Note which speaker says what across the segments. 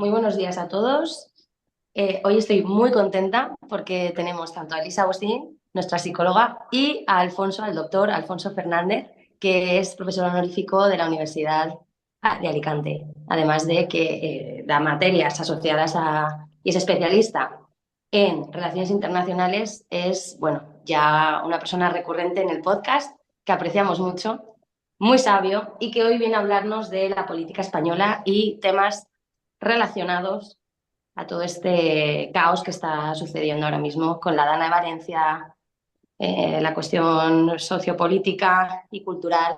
Speaker 1: Muy buenos días a todos. Hoy estoy muy contenta porque tenemos tanto a Elisa Agustín, nuestra psicóloga, y a Alfonso, al doctor Alfonso Fernández, que es profesor honorífico de la Universidad de Alicante, además de que da materias asociadas a, y es especialista en relaciones internacionales. Es, bueno, ya una persona recurrente en el podcast que apreciamos mucho, muy sabio, y que hoy viene a hablarnos de la política española y temas relacionados a todo este caos que está sucediendo ahora mismo con la Dana de Valencia, la cuestión sociopolítica y cultural,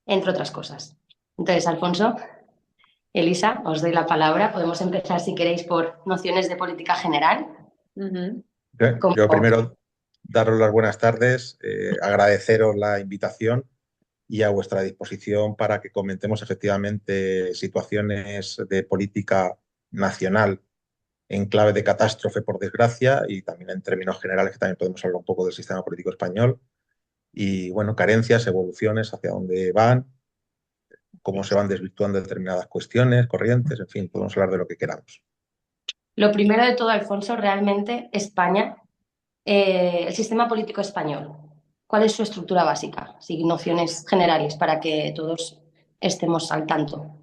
Speaker 1: entre otras cosas. Entonces, Alfonso, Elisa, os doy la palabra. Podemos empezar, si queréis, por nociones de política general.
Speaker 2: Ujú.
Speaker 1: Como...
Speaker 3: Yo primero daros las buenas tardes, agradeceros la invitación y a vuestra disposición para que comentemos efectivamente situaciones de política nacional en clave de catástrofe, por desgracia, y también en términos generales, que también podemos hablar un poco del sistema político español y, bueno, carencias, evoluciones, hacia dónde van, cómo se van desvirtuando determinadas cuestiones, corrientes, en fin, podemos hablar de lo que queramos.
Speaker 1: Lo primero de todo, Alfonso, realmente España, el sistema político español, ¿cuál es su estructura básica? Sí, nociones generales para que todos estemos al tanto.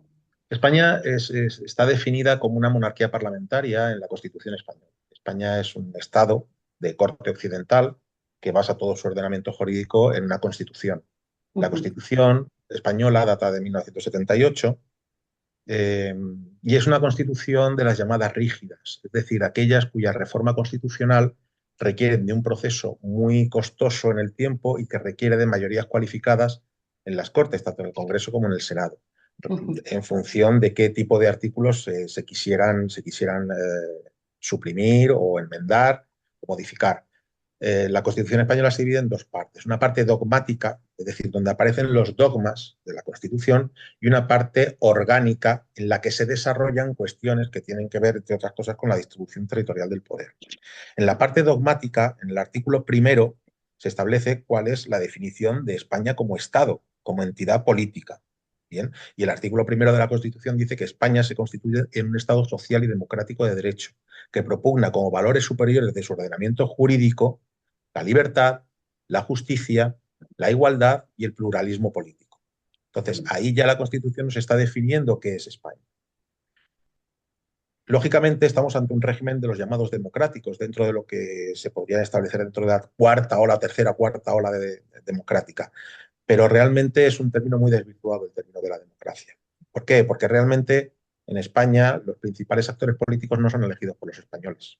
Speaker 3: España está definida como una monarquía parlamentaria en la Constitución española. España es un Estado de corte occidental que basa todo su ordenamiento jurídico en una Constitución. La Constitución española data de 1978 y es una Constitución de las llamadas rígidas, es decir, aquellas cuya reforma constitucional requieren de un proceso muy costoso en el tiempo y que requiere de mayorías cualificadas en las Cortes, tanto en el Congreso como en el Senado, en función de qué tipo de artículos se quisieran suprimir o enmendar o modificar. La Constitución española se divide en dos partes. Una parte dogmática, es decir, donde aparecen los dogmas de la Constitución, y una parte orgánica en la que se desarrollan cuestiones que tienen que ver, entre otras cosas, con la distribución territorial del poder. En la parte dogmática, en el artículo primero, se establece cuál es la definición de España como Estado, como entidad política. Bien, y el artículo primero de la Constitución dice que España se constituye en un Estado social y democrático de derecho, que propugna como valores superiores de su ordenamiento jurídico la libertad, la justicia, la igualdad y el pluralismo político. Entonces, ahí ya la Constitución nos está definiendo qué es España. Lógicamente, estamos ante un régimen de los llamados democráticos, dentro de lo que se podría establecer dentro de la cuarta ola, tercera, cuarta ola democrática. Pero realmente es un término muy desvirtuado, el término de la democracia. ¿Por qué? Porque realmente en España los principales actores políticos no son elegidos por los españoles.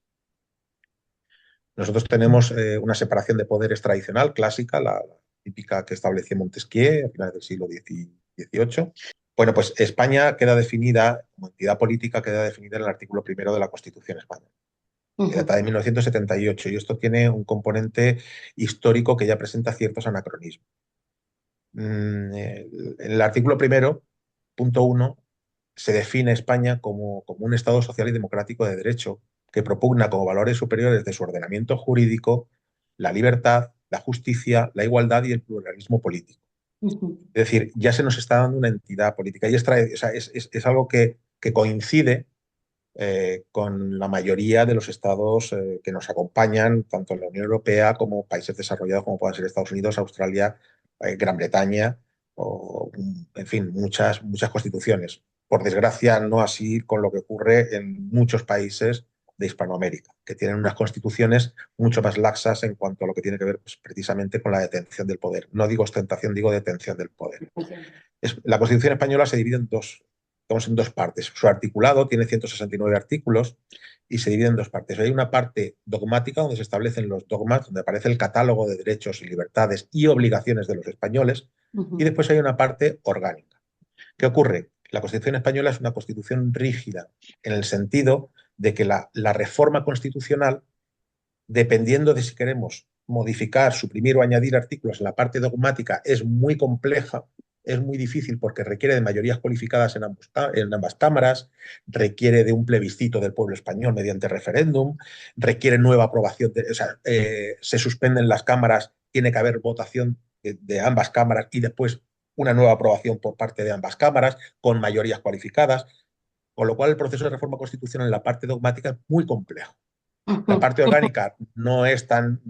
Speaker 3: Nosotros tenemos una separación de poderes tradicional, clásica, la típica que estableció Montesquieu a finales del siglo XVIII. Bueno, pues España queda definida, como entidad política, queda definida en el artículo primero de la Constitución española, que data de 1978, y esto tiene un componente histórico que ya presenta ciertos anacronismos. En el artículo primero, punto 1, se define España como un Estado social y democrático de derecho que propugna como valores superiores de su ordenamiento jurídico la libertad, la justicia, la igualdad y el pluralismo político. Es decir, ya se nos está dando una entidad política y es algo que coincide con la mayoría de los estados que nos acompañan, tanto en la Unión Europea como países desarrollados como puedan ser Estados Unidos, Australia, Gran Bretaña, o, en fin, muchas constituciones. Por desgracia, no así con lo que ocurre en muchos países de Hispanoamérica, que tienen unas constituciones mucho más laxas en cuanto a lo que tiene que ver, pues, precisamente con la detención del poder. No digo ostentación, digo detención del poder. La Constitución española se divide en dos partes. Su articulado tiene 169 artículos y se divide en dos partes. Hay una parte dogmática donde se establecen los dogmas, donde aparece el catálogo de derechos y libertades y obligaciones de los españoles, y después hay una parte orgánica. ¿Qué ocurre? La Constitución española es una constitución rígida en el sentido de que la reforma constitucional, dependiendo de si queremos modificar, suprimir o añadir artículos en la parte dogmática, es muy compleja, es muy difícil porque requiere de mayorías cualificadas en ambas cámaras, requiere de un plebiscito del pueblo español mediante referéndum, requiere nueva aprobación, se suspenden las cámaras, tiene que haber votación de ambas cámaras y después una nueva aprobación por parte de ambas cámaras con mayorías cualificadas. con lo cual el proceso de reforma constitucional en la parte dogmática es muy complejo. La
Speaker 1: Ujú,
Speaker 3: parte orgánica no es tan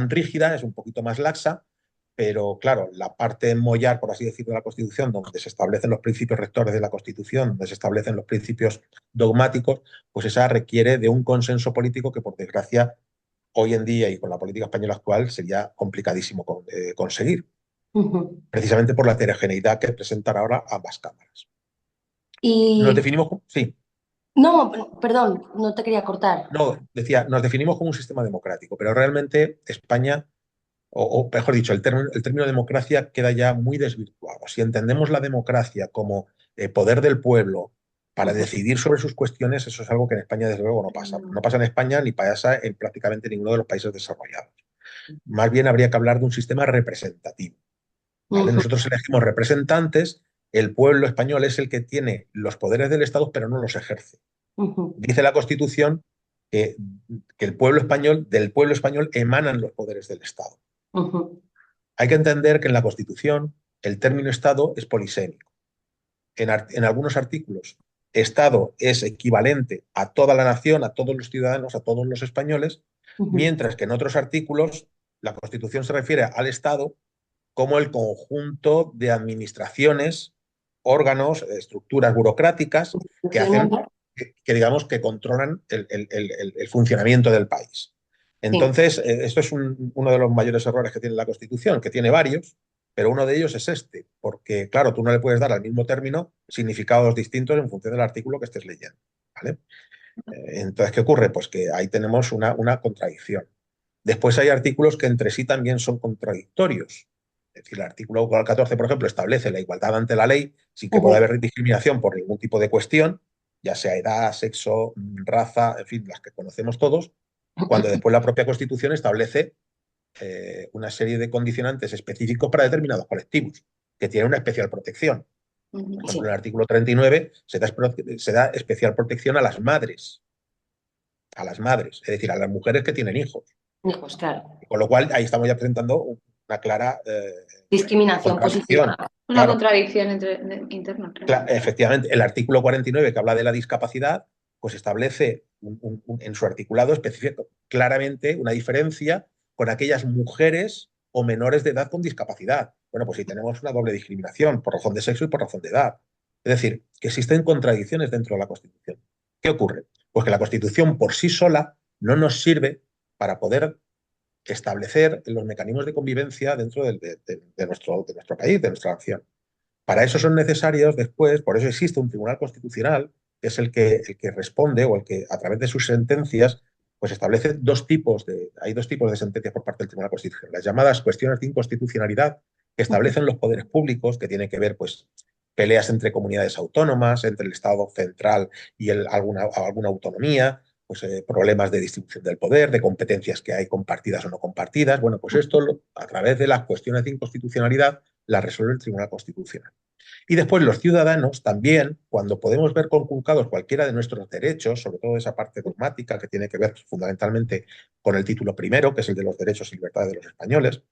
Speaker 3: rígida, es un poquito más laxa, pero claro, la parte mollar, por así decirlo, de la Constitución, donde se establecen los principios rectores de la Constitución, donde se establecen los principios dogmáticos, pues esa requiere de un consenso político que, por desgracia, hoy en día y con la política española actual sería complicadísimo conseguir,
Speaker 1: ujú.
Speaker 3: precisamente por la heterogeneidad que presentan ahora ambas cámaras. Nos
Speaker 1: Y
Speaker 3: definimos, sí,
Speaker 1: no, perdón, no te quería cortar.
Speaker 3: no, decía, nos definimos como un sistema democrático, pero realmente España, o mejor dicho, el término democracia queda ya muy desvirtuado. Si entendemos la democracia como poder del pueblo para
Speaker 1: Ujú,
Speaker 3: decidir sobre sus cuestiones, eso es algo que en España desde luego no pasa. No pasa en España ni pasa en prácticamente ninguno de los países desarrollados. Más bien habría que hablar de un sistema representativo. ¿Vale?
Speaker 1: ujú,
Speaker 3: Nosotros elegimos representantes, el pueblo español es el que tiene los poderes del Estado, pero no los ejerce.
Speaker 1: ujú,
Speaker 3: Dice la Constitución que, que del pueblo español emanan los poderes del Estado.
Speaker 1: ujú,
Speaker 3: Hay que entender que en la Constitución el término Estado es polisémico. En algunos artículos, Estado es equivalente a toda la nación, a todos los ciudadanos, a todos los españoles,
Speaker 1: ujú,
Speaker 3: mientras que en otros artículos la Constitución se refiere al Estado como el conjunto de administraciones, órganos, estructuras burocráticas que hacen,
Speaker 1: instituciones.
Speaker 3: que digamos, que controlan el funcionamiento del país.
Speaker 1: Sí.
Speaker 3: Entonces, esto es uno de los mayores errores que tiene la Constitución, que tiene varios, pero uno de ellos es este, porque, claro, tú no le puedes dar al mismo término significados distintos en función del artículo que estés leyendo. ¿Vale? Entonces, ¿qué ocurre? Pues que ahí tenemos una contradicción. Después hay artículos que entre sí también son contradictorios. Es decir, el artículo 14, por ejemplo, establece la igualdad ante la ley sin que pueda
Speaker 1: Ujú.
Speaker 3: haber discriminación por ningún tipo de cuestión, ya sea edad, sexo, raza, en fin, las que conocemos todos, cuando después la propia Constitución establece una serie de condicionantes específicos para determinados colectivos, que tienen una especial protección. Por ejemplo,
Speaker 1: Sí,
Speaker 3: en el artículo 39 se da especial protección a las madres, es decir, a las mujeres que tienen hijos.
Speaker 1: hijos, claro.
Speaker 3: Con lo cual, ahí estamos ya presentando una clara
Speaker 1: Discriminación positiva.
Speaker 3: contradicción.
Speaker 2: Una
Speaker 3: Claro,
Speaker 2: contradicción interna, claro.
Speaker 3: efectivamente, el artículo 49 que habla de la discapacidad, pues establece en su articulado específico claramente una diferencia con aquellas mujeres o menores de edad con discapacidad. Bueno, pues si tenemos una doble discriminación por razón de sexo y por razón de edad. Es decir, que existen contradicciones dentro de la Constitución. ¿Qué ocurre? Pues que la Constitución por sí sola no nos sirve para poder establecer los mecanismos de convivencia dentro de nuestro país, de nuestra nación. Para eso son necesarios después, por eso existe un Tribunal Constitucional, que es el que responde o el que a través de sus sentencias pues establece hay dos tipos de sentencias por parte del Tribunal Constitucional. Las llamadas cuestiones de inconstitucionalidad, que establecen los poderes públicos, que tienen que ver pues peleas entre comunidades autónomas, entre el Estado central y alguna autonomía, pues problemas de distribución del poder, de competencias que hay compartidas o no compartidas. Bueno, pues esto a través de las cuestiones de inconstitucionalidad las resuelve el Tribunal Constitucional. Y después los ciudadanos también, cuando podemos ver conculcados cualquiera de nuestros derechos, sobre todo esa parte dogmática que tiene que ver fundamentalmente con el título primero, que es el de los derechos y libertades de los españoles,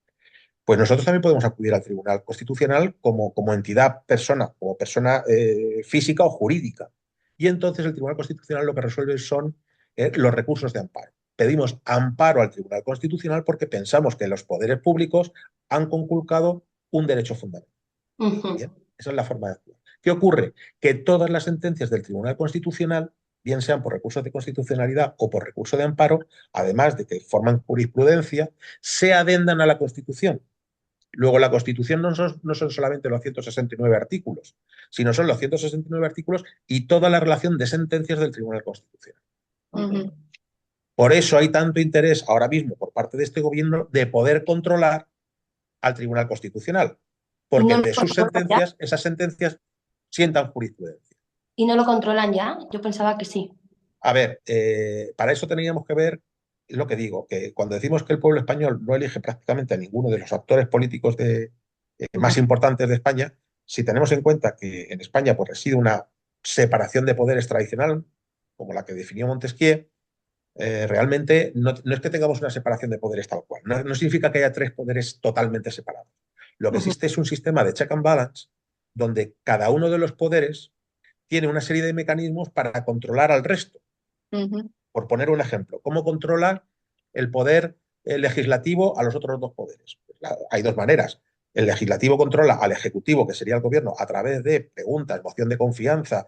Speaker 3: pues nosotros también podemos acudir al Tribunal Constitucional como entidad persona, como persona física o jurídica. Y entonces el Tribunal Constitucional lo que resuelve son los recursos de amparo. Pedimos amparo al Tribunal Constitucional porque pensamos que los poderes públicos han conculcado un derecho fundamental.
Speaker 1: Ujú,
Speaker 3: Bien, esa es la forma de actuar. ¿Qué ocurre? Que todas las sentencias del Tribunal Constitucional, bien sean por recursos de constitucionalidad o por recurso de amparo, además de que forman jurisprudencia, se adendan a la Constitución. Luego, la Constitución no son solamente los 169 artículos, sino son los 169 artículos y toda la relación de sentencias del Tribunal Constitucional.
Speaker 2: Ujú.
Speaker 3: Por eso hay tanto interés ahora mismo por parte de este gobierno de poder controlar al Tribunal Constitucional,
Speaker 1: ¿Y
Speaker 3: porque
Speaker 1: no lo
Speaker 3: de sus
Speaker 1: controlan ya?
Speaker 3: sentencias, esas sentencias sientan jurisprudencia.
Speaker 1: ¿Y no lo controlan ya? Yo pensaba que sí.
Speaker 3: A ver, para eso teníamos que ver lo que digo, que cuando decimos que el pueblo español no elige prácticamente a ninguno de los actores políticos
Speaker 1: Ujú,
Speaker 3: más importantes de España, si tenemos en cuenta que en España pues, reside una separación de poderes tradicional, como la que definió Montesquieu, realmente no es que tengamos una separación de poderes tal cual. No significa que haya tres poderes totalmente separados. Lo que
Speaker 1: ujú,
Speaker 3: existe es un sistema de check and balance donde cada uno de los poderes tiene una serie de mecanismos para controlar al resto. Por poner un ejemplo, ¿cómo controla el poder legislativo a los otros dos poderes? Pues hay dos maneras. El legislativo controla al ejecutivo, que sería el gobierno, a través de preguntas, moción de confianza,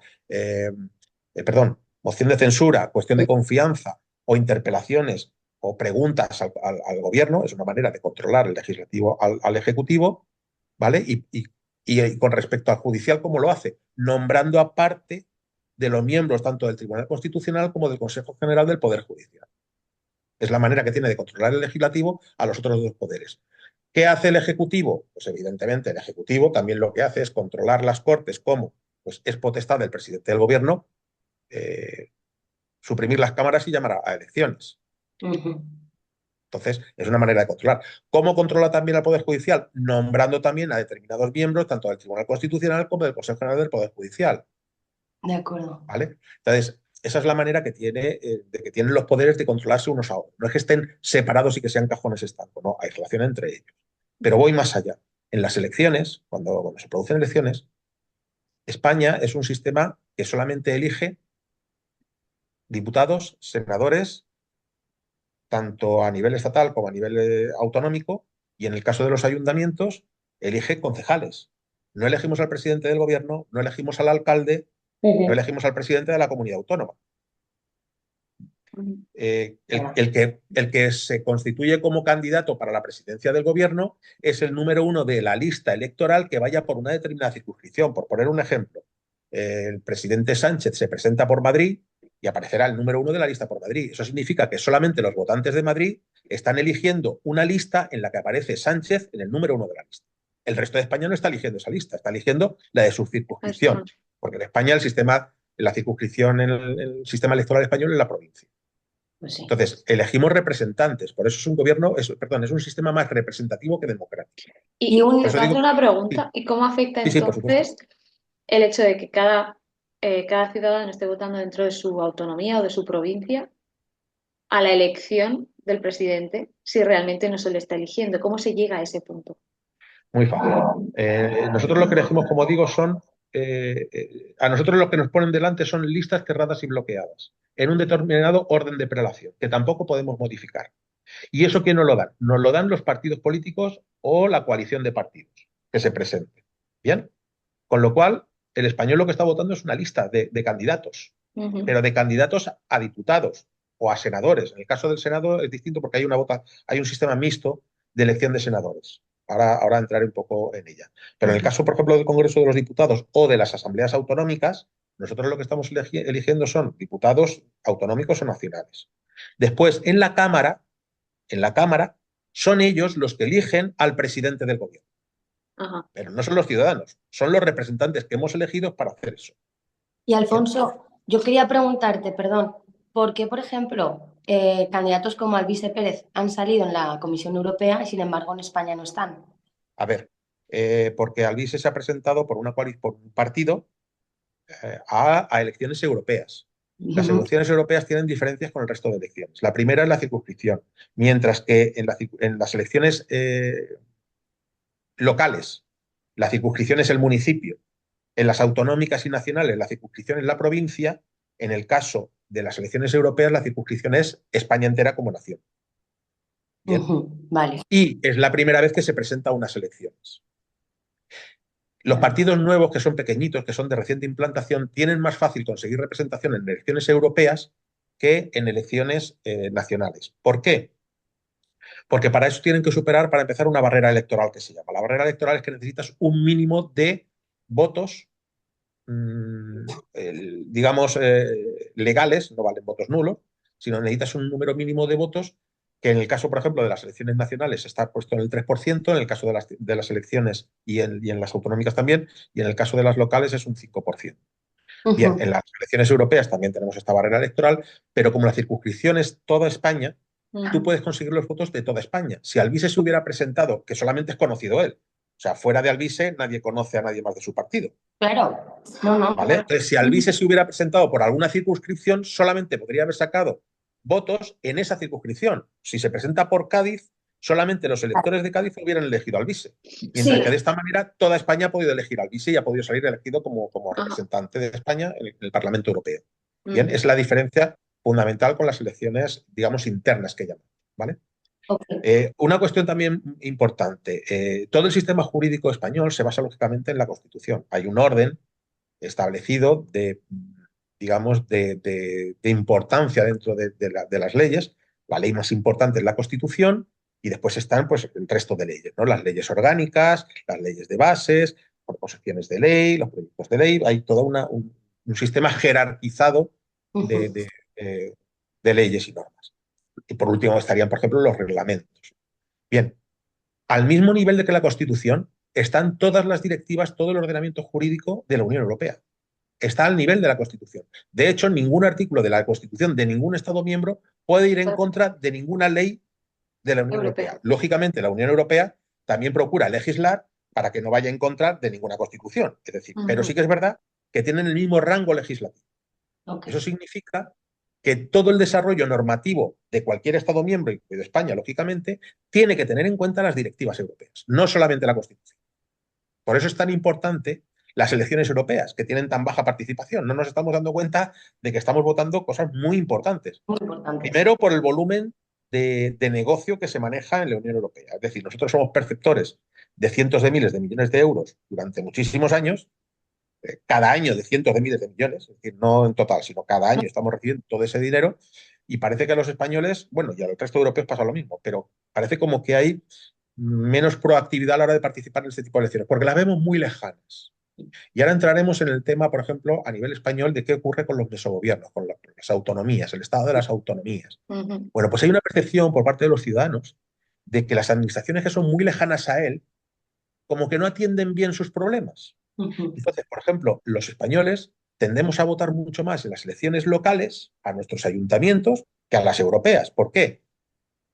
Speaker 3: moción de censura, cuestión de confianza o interpelaciones o preguntas al gobierno. Es una manera de controlar el legislativo al ejecutivo, ¿vale? Y con respecto al judicial, ¿cómo lo hace? Nombrando aparte de los miembros tanto del Tribunal Constitucional como del Consejo General del Poder Judicial. Es la manera que tiene de controlar el legislativo a los otros dos poderes. ¿Qué hace el Ejecutivo? Pues evidentemente el Ejecutivo también lo que hace es controlar las Cortes, como pues, es potestad del presidente del Gobierno suprimir las cámaras y llamar a elecciones. Entonces, es una manera de controlar. ¿Cómo controla también al Poder Judicial? Nombrando también a determinados miembros, tanto del Tribunal Constitucional como del Consejo General del Poder Judicial.
Speaker 1: De acuerdo.
Speaker 3: ¿Vale? Entonces, esa es la manera que de que tienen los poderes de controlarse unos a otros. No es que estén separados y que sean cajones estancos, no, hay relación entre ellos. Pero voy más allá. En las elecciones, cuando se producen elecciones, España es un sistema que solamente elige diputados, senadores, tanto a nivel estatal como a nivel autonómico, y en el caso de los ayuntamientos, elige concejales. No elegimos al presidente del gobierno, no elegimos al alcalde, no elegimos al presidente de la comunidad autónoma. El que se constituye como candidato para la presidencia del gobierno es el número uno de la lista electoral que vaya por una determinada circunscripción. Por poner un ejemplo, el presidente Sánchez se presenta por Madrid y aparecerá el número uno de la lista por Madrid. Eso significa que solamente los votantes de Madrid están eligiendo una lista en la que aparece Sánchez en el número uno de la lista. El resto de España no está eligiendo esa lista, está eligiendo la de su circunscripción, porque en España la circunscripción en el sistema electoral español es la provincia.
Speaker 1: Pues sí.
Speaker 3: Entonces, elegimos representantes, por eso es un gobierno, es un sistema más representativo que democrático.
Speaker 2: Y te hago una pregunta, ¿y cómo afecta entonces el hecho de que cada ciudadano esté votando dentro de su autonomía o de su provincia a la elección del presidente si realmente no se le está eligiendo? ¿Cómo se llega a ese punto?
Speaker 3: Muy fácil. Nosotros lo que elegimos, como digo, a nosotros lo que nos ponen delante son listas cerradas y bloqueadas, en un determinado orden de prelación, que tampoco podemos modificar. ¿Y eso quién nos lo dan? Nos lo dan los partidos políticos o la coalición de partidos que se presenten. ¿Bien? Con lo cual, el español lo que está votando es una lista de candidatos, pero de candidatos a diputados o a senadores. En el caso del Senado es distinto porque hay un sistema mixto de elección de senadores. Ahora entraré un poco en ella. Pero en el caso, por ejemplo, del Congreso de los Diputados o de las asambleas autonómicas, nosotros lo que estamos eligiendo son diputados autonómicos o nacionales. Después, en la Cámara, son ellos los que eligen al presidente del gobierno. Pero no son los ciudadanos, son los representantes que hemos elegido para hacer eso.
Speaker 1: Y Alfonso, yo quería preguntarte, perdón, ¿por qué, por ejemplo, candidatos como Alvise Pérez han salido en la Comisión Europea y sin embargo en España no están?
Speaker 3: A ver, porque Alvise se ha presentado por un partido a elecciones europeas. Las elecciones europeas tienen diferencias con el resto de elecciones. La primera es la circunscripción, mientras que en las elecciones locales, la circunscripción es el municipio. En las autonómicas y nacionales, la circunscripción es la provincia. En el caso de las elecciones europeas, la circunscripción es España entera como nación. ¿Bien?
Speaker 1: Vale.
Speaker 3: Y es la primera vez que se presenta a unas elecciones. Los partidos nuevos, que son pequeñitos, que son de reciente implantación, tienen más fácil conseguir representación en elecciones europeas que en elecciones nacionales. ¿Por qué? Porque para eso tienen que superar, para empezar, una barrera electoral que se llama. La barrera electoral es que necesitas un mínimo de votos, digamos, legales, no valen votos nulos, sino necesitas un número mínimo de votos que en el caso, por ejemplo, de las elecciones nacionales está puesto en el 3%, en el caso de las elecciones y en las autonómicas también, y en el caso de las locales es un 5%. Bien, en las elecciones europeas también tenemos esta barrera electoral, pero como la circunscripción es toda España, tú puedes conseguir los votos de toda España. Si Alvise se hubiera presentado, que solamente es conocido él, o sea, fuera de Alvise nadie conoce a nadie más de su partido.
Speaker 1: Claro, no.
Speaker 3: ¿Vale? Entonces, si Alvise se hubiera presentado por alguna circunscripción, solamente podría haber sacado votos en esa circunscripción. Si se presenta por Cádiz, solamente los electores de Cádiz hubieran elegido al vice. Mientras
Speaker 1: Sí,
Speaker 3: que de esta manera toda España ha podido elegir al vice y ha podido salir elegido como
Speaker 2: Ajá.
Speaker 3: representante de España en el Parlamento Europeo. Bien,
Speaker 2: Ujú.
Speaker 3: es la diferencia fundamental con las elecciones, digamos, internas que llamamos, ¿vale?
Speaker 1: ok.
Speaker 3: Una cuestión también importante. Todo el sistema jurídico español se basa lógicamente en la Constitución. Hay un orden establecido digamos, de importancia dentro de las leyes. La ley más importante es la Constitución y después están pues, el resto de leyes, ¿no? Las leyes orgánicas, las leyes de bases, proposiciones de ley, los proyectos de ley. Hay todo un sistema jerarquizado de,
Speaker 1: Ujú.
Speaker 3: de, eh, de leyes y normas. Y por último estarían, por ejemplo, los reglamentos. Bien, al mismo nivel de que la Constitución están todas las directivas, todo el ordenamiento jurídico de la Unión Europea. Está al nivel de la Constitución. De hecho, ningún artículo de la Constitución de ningún Estado miembro puede ir en contra de ninguna ley de la Unión
Speaker 2: Europea.
Speaker 3: Europea. Lógicamente, la Unión Europea también procura legislar para que no vaya en contra de ninguna Constitución. Es decir, pero
Speaker 2: Ujú.
Speaker 3: sí que es verdad que tienen el mismo rango legislativo.
Speaker 1: Ok.
Speaker 3: Eso significa que todo el desarrollo normativo de cualquier Estado miembro, y de España, lógicamente, tiene que tener en cuenta las directivas europeas, no solamente la Constitución. Por eso es tan importante las elecciones europeas, que tienen tan baja participación. No nos estamos dando cuenta de que estamos votando cosas muy importantes.
Speaker 1: Muy importantes.
Speaker 3: Primero, por el volumen de negocio que se maneja en la Unión Europea. Es decir, nosotros somos perceptores de cientos de miles de millones de euros durante muchísimos años, cada año de cientos de miles de millones, es decir, no en total, sino cada año estamos recibiendo todo ese dinero y parece que a los españoles, bueno, y a los resto de europeos pasa lo mismo, pero parece como que hay menos proactividad a la hora de participar en este tipo de elecciones, porque las vemos muy lejanas. Y ahora entraremos en el tema, por ejemplo, a nivel español, de qué ocurre con los mesogobiernos, con las autonomías, el estado de las autonomías.
Speaker 2: Ujú.
Speaker 3: Bueno, pues hay una percepción por parte de los ciudadanos de que las administraciones que son muy lejanas a él, como que no atienden bien sus problemas.
Speaker 1: Ujú.
Speaker 3: Entonces, por ejemplo, los españoles tendemos a votar mucho más en las elecciones locales, a nuestros ayuntamientos, que a las europeas. ¿Por qué?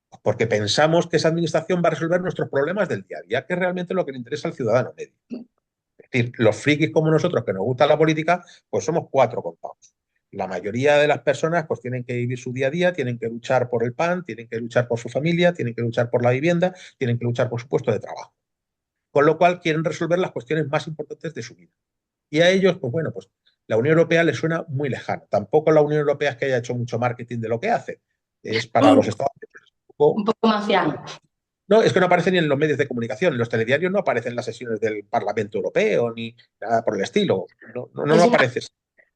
Speaker 3: Pues porque pensamos que esa administración va a resolver nuestros problemas del día a día, que es realmente lo que le interesa al ciudadano medio. Es decir, los frikis como nosotros que nos gusta la política, pues somos cuatro contados. La mayoría de las personas pues tienen que vivir su día a día, tienen que luchar por el pan, tienen que luchar por su familia, tienen que luchar por la vivienda, tienen que luchar por su puesto de trabajo. Con lo cual quieren resolver las cuestiones más importantes de su vida. Y a ellos, pues bueno, pues la Unión Europea les suena muy lejana. Tampoco la Unión Europea es que haya hecho mucho marketing de lo que hace. Es para los Estados Unidos.
Speaker 1: Un poco mafia.
Speaker 3: No, es que no aparece ni en los medios de comunicación. En los telediarios no aparecen las sesiones del Parlamento Europeo ni nada por el estilo. No
Speaker 1: Es una...
Speaker 3: aparece.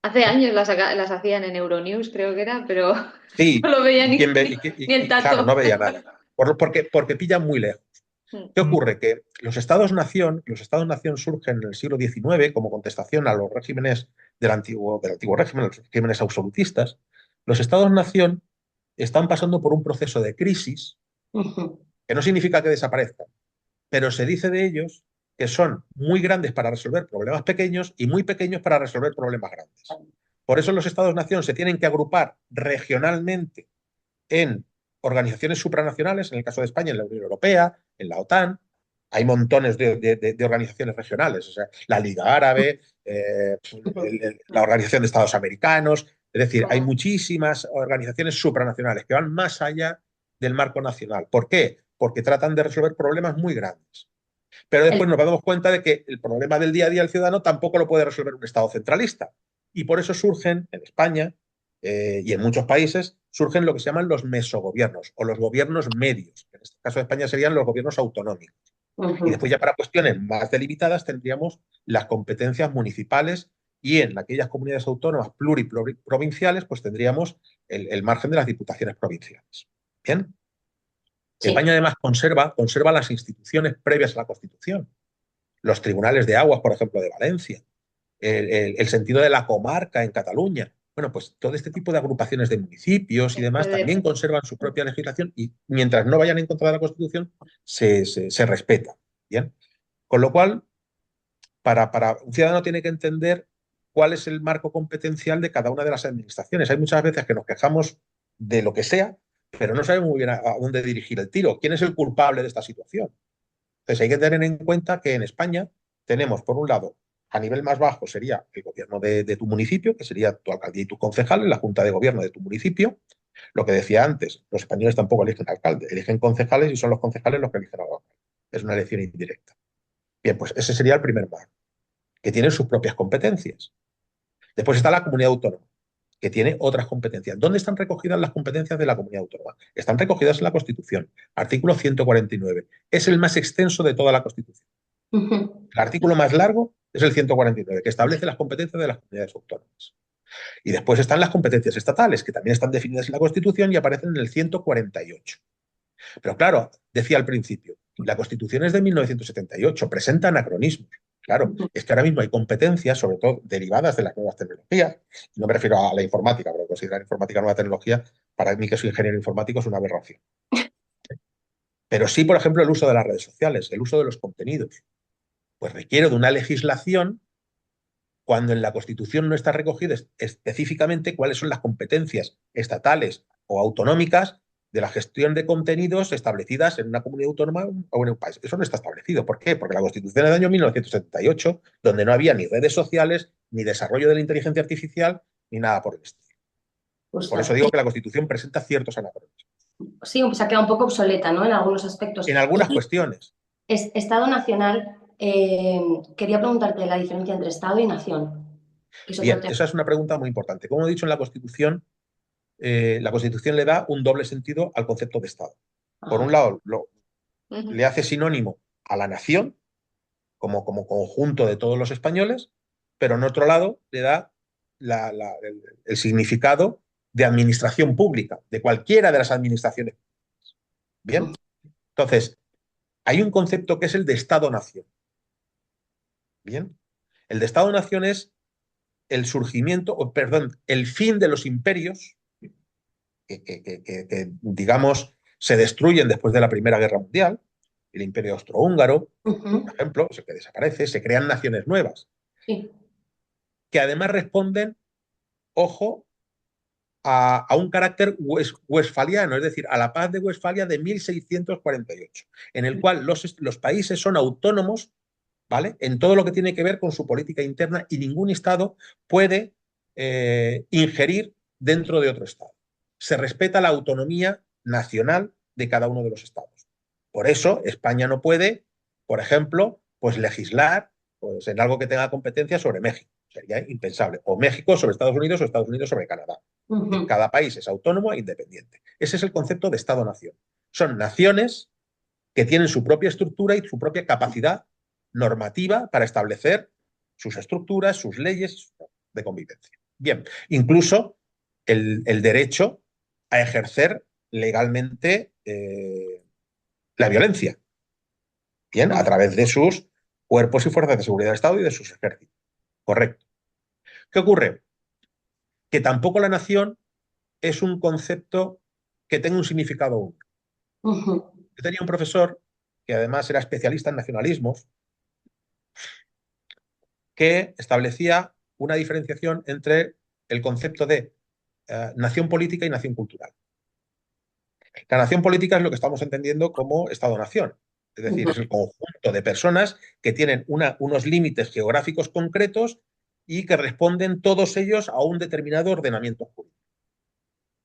Speaker 2: Hace años las hacían en Euronews, creo que era, pero
Speaker 3: Sí,
Speaker 2: no lo veía
Speaker 3: y,
Speaker 2: ni,
Speaker 3: quién ve,
Speaker 2: ni el
Speaker 3: claro, no
Speaker 2: tato.
Speaker 3: veía nada. Porque pillan muy lejos.
Speaker 2: Mm.
Speaker 3: ¿Qué ocurre? Que los estados-nación surgen en el siglo XIX como contestación a los regímenes del antiguo régimen, los regímenes absolutistas. Los estados-nación están pasando por un proceso de crisis
Speaker 1: Ujú.
Speaker 3: que no significa que desaparezcan, pero se dice de ellos que son muy grandes para resolver problemas pequeños y muy pequeños para resolver problemas grandes. Por eso los estados-nación se tienen que agrupar regionalmente en organizaciones supranacionales, en el caso de España, en la Unión Europea, en la OTAN. Hay montones de organizaciones regionales, o sea, la Liga Árabe, la Organización de Estados Americanos, es decir, hay muchísimas organizaciones supranacionales que van más allá del marco nacional. ¿Por qué? Porque tratan de resolver problemas muy grandes. Pero
Speaker 1: El-
Speaker 3: después nos damos cuenta de que el problema del día a día del ciudadano tampoco lo puede resolver un Estado centralista. Y por eso surgen en España y en muchos países, surgen lo que se llaman los mesogobiernos o los gobiernos medios. En este caso de España serían los gobiernos autonómicos. Y
Speaker 1: Ujú.
Speaker 3: después ya para cuestiones más delimitadas tendríamos las competencias municipales y en aquellas comunidades autónomas pluriprovinciales pues tendríamos el margen de las diputaciones provinciales. Bien.
Speaker 1: Sí.
Speaker 3: España además conserva las instituciones previas a la Constitución. Los tribunales de aguas, por ejemplo, de Valencia, el sentido de la comarca en Cataluña. Bueno, pues todo este tipo de agrupaciones de municipios y demás también conservan su propia legislación y mientras no vayan en contra de la Constitución, se respeta. ¿Bien? Con lo cual, para un ciudadano tiene que entender cuál es el marco competencial de cada una de las administraciones. Hay muchas veces que nos quejamos de lo que sea, pero no sabemos muy bien a dónde dirigir el tiro. ¿Quién es el culpable de esta situación? Entonces hay que tener en cuenta que en España tenemos, por un lado, a nivel más bajo sería el gobierno de tu municipio, que sería tu alcaldía y tus concejales, la junta de gobierno de tu municipio, Lo que decía antes, los españoles tampoco eligen alcalde, eligen concejales y son los concejales los que eligen al alcalde. Es una elección indirecta. Bien, pues ese sería el primer marco, que tiene sus propias competencias. Después está la comunidad autónoma, que tiene otras competencias. ¿Dónde están recogidas las competencias de la comunidad autónoma? Están recogidas en la Constitución, artículo 149. Es el más extenso de toda la Constitución. El artículo más largo es el 149, que establece las competencias de las comunidades autónomas. Y después están las competencias estatales, que también están definidas en la Constitución y aparecen en el 148. Pero claro, decía al principio, la Constitución es de 1978, presenta anacronismos. Claro, es que ahora mismo hay competencias, sobre todo derivadas de las nuevas tecnologías. No me refiero a la informática, pero considerar informática nueva tecnología, para mí que soy ingeniero informático, es una aberración. Pero sí, por ejemplo, el uso de las redes sociales, el uso de los contenidos, pues requiere de una legislación cuando en la Constitución no está recogido específicamente cuáles son las competencias estatales o autonómicas de la gestión de contenidos establecidas en una comunidad autónoma o en un país. Eso no está establecido. ¿Por qué? Porque la Constitución es del año 1978, donde no había ni redes sociales, ni desarrollo de la inteligencia artificial, ni nada por el estilo. Por eso
Speaker 1: Justo.
Speaker 3: digo que la Constitución presenta ciertos anacronismos.
Speaker 1: Sí, se ha quedado un poco obsoleta, ¿no? En algunos aspectos.
Speaker 3: En algunas
Speaker 1: Y
Speaker 3: cuestiones.
Speaker 1: Estado nacional, quería preguntarte la diferencia entre Estado y nación, que es otro
Speaker 3: Bien,
Speaker 1: tema.
Speaker 3: esa es una pregunta muy importante. Como he dicho en la Constitución le da un doble sentido al concepto de Estado. Por
Speaker 1: Ajá.
Speaker 3: un lado, le
Speaker 2: Ujú.
Speaker 3: hace sinónimo a la nación como conjunto de todos los españoles, pero en otro lado le da el significado de administración pública, de cualquiera de las administraciones. Bien, entonces, hay un concepto que es el de Estado-nación. Bien, el de Estado-nación es el surgimiento, o perdón, el fin de los imperios que, digamos, se destruyen después de la Primera Guerra Mundial, el Imperio Austrohúngaro,
Speaker 1: Ujú.
Speaker 3: por ejemplo, es el que desaparece, se crean naciones nuevas,
Speaker 1: Sí.
Speaker 3: que además responden, ojo, a un carácter westfaliano, es decir, a la paz de Westfalia de 1648, en el cual los países son autónomos, ¿vale? En todo lo que tiene que ver con su política interna y ningún Estado puede ingerir dentro de otro Estado. Se respeta la autonomía nacional de cada uno de los Estados. Por eso España no puede, por ejemplo, pues legislar pues, en algo que tenga competencia sobre México. Sería impensable. O México sobre Estados Unidos o Estados Unidos sobre Canadá.
Speaker 1: Ujú.
Speaker 3: Cada país es autónomo e independiente. Ese es el concepto de Estado-nación. Son naciones que tienen su propia estructura y su propia capacidad normativa para establecer sus estructuras, sus leyes de convivencia. Bien, incluso el derecho a ejercer legalmente la violencia, bien, a través de sus cuerpos y fuerzas de seguridad del Estado y de sus ejércitos. Correcto. ¿Qué ocurre? Que tampoco la nación es un concepto que tenga un significado único.
Speaker 1: Ujú.
Speaker 3: Yo tenía un profesor que además era especialista en nacionalismos, que establecía una diferenciación entre el concepto de nación política y nación cultural. La nación política es lo que estamos entendiendo como Estado-nación, es decir,
Speaker 1: Ujú.
Speaker 3: es el conjunto de personas que tienen unos límites geográficos concretos y que responden todos ellos a un determinado ordenamiento jurídico.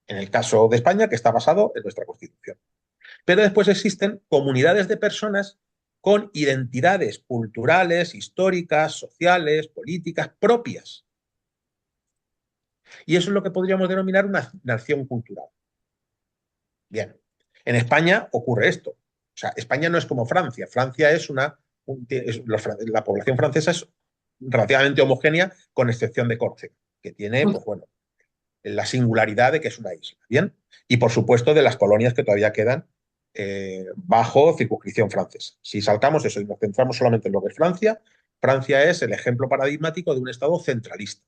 Speaker 3: En el caso de España, que está basado en nuestra Constitución. Pero después existen comunidades de personas con identidades culturales, históricas, sociales, políticas propias. Y eso es lo que podríamos denominar una nación cultural. Bien, en España ocurre esto. O sea, España no es como Francia. Francia es la población francesa es relativamente homogénea, con excepción de Córcega, que tiene, pues bueno, la singularidad de que es una isla. Bien, y por supuesto de las colonias que todavía quedan bajo circunscripción francesa. Si saltamos eso y nos centramos solamente en lo que es Francia, Francia es el ejemplo paradigmático de un Estado centralista,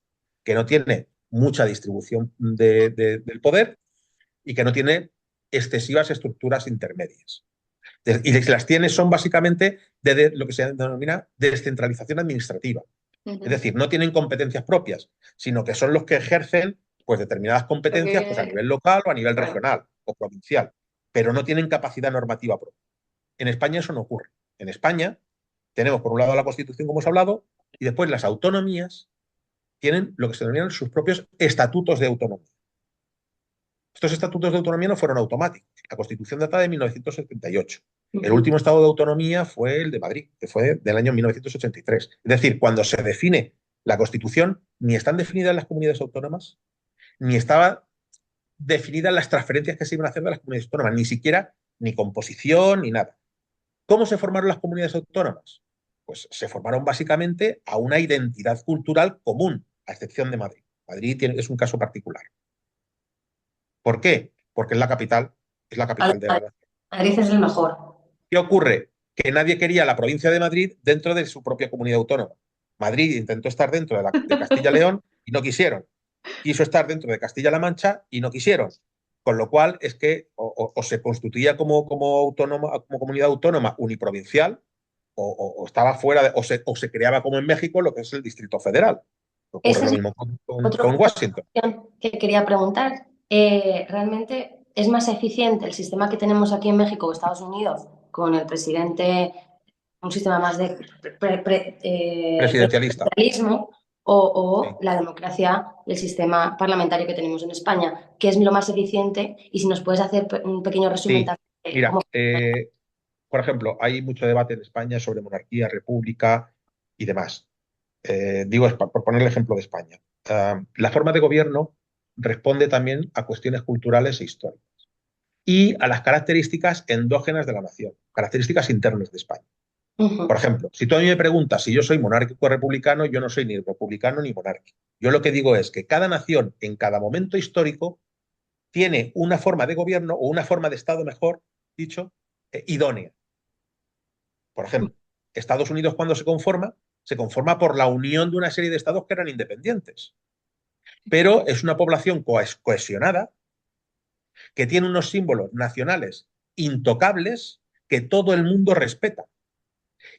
Speaker 3: que no tiene mucha distribución del poder y que no tiene excesivas estructuras intermedias. Y las tiene son básicamente de lo que se denomina descentralización administrativa. Es
Speaker 2: Ujú.
Speaker 3: decir, no tienen competencias propias, sino que son los que ejercen pues, determinadas competencias pues, a
Speaker 2: Porque,
Speaker 3: nivel local o a nivel
Speaker 2: claro.
Speaker 3: regional o provincial, pero no tienen capacidad normativa propia. En España eso no ocurre. En España tenemos por un lado la Constitución, como hemos hablado, y después las autonomías tienen lo que se denominan sus propios estatutos de autonomía. Estos estatutos de autonomía no fueron automáticos. La Constitución data de 1978. El último estado de autonomía fue el de Madrid, que fue del año 1983. Es decir, cuando se define la Constitución, ni están definidas las comunidades autónomas, ni estaban definidas las transferencias que se iban a hacer de las comunidades autónomas, ni siquiera ni composición ni nada. ¿Cómo se formaron las comunidades autónomas? Pues se formaron básicamente a una identidad cultural común, a excepción de Madrid. Madrid es un caso particular. ¿Por qué? Porque es la capital de la nación.
Speaker 1: Madrid es el mejor.
Speaker 3: ¿Qué ocurre? Que nadie quería la provincia de Madrid dentro de su propia comunidad autónoma. Madrid intentó estar dentro de Castilla-León y no quisieron. Quiso estar dentro de Castilla-La Mancha y no quisieron. Con lo cual es que o se constituía como comunidad autónoma uniprovincial o estaba fuera, o se creaba como en México lo que es el Distrito Federal. Ocurre
Speaker 1: Ese
Speaker 3: lo
Speaker 1: es
Speaker 3: mismo
Speaker 1: otro
Speaker 3: con Washington.
Speaker 1: que quería preguntar. ¿Realmente es más eficiente el sistema que tenemos aquí en México o Estados Unidos con el presidente, un sistema más de
Speaker 3: Presidencialista.
Speaker 1: presidencialismo
Speaker 3: Sí.
Speaker 1: o la democracia y el sistema parlamentario que tenemos en España? ¿Qué es lo más eficiente? Y si nos puedes hacer un pequeño resumen
Speaker 3: Sí.
Speaker 1: también de
Speaker 3: Mira,
Speaker 1: cómo...
Speaker 3: por ejemplo, hay mucho debate en España sobre monarquía, república y demás. Digo, por poner el ejemplo de España. La forma de gobierno responde también a cuestiones culturales e históricas y a las características endógenas de la nación, características internas de España. Por ejemplo, si tú a mí me preguntas si yo soy monárquico o republicano, yo no soy ni republicano ni monárquico. Yo lo que digo es que cada nación en cada momento histórico tiene una forma de gobierno o una forma de Estado, mejor dicho, idónea. Por ejemplo, Estados Unidos cuando se conforma por la unión de una serie de estados que eran independientes. Pero es una población cohesionada que tiene unos símbolos nacionales intocables que todo el mundo respeta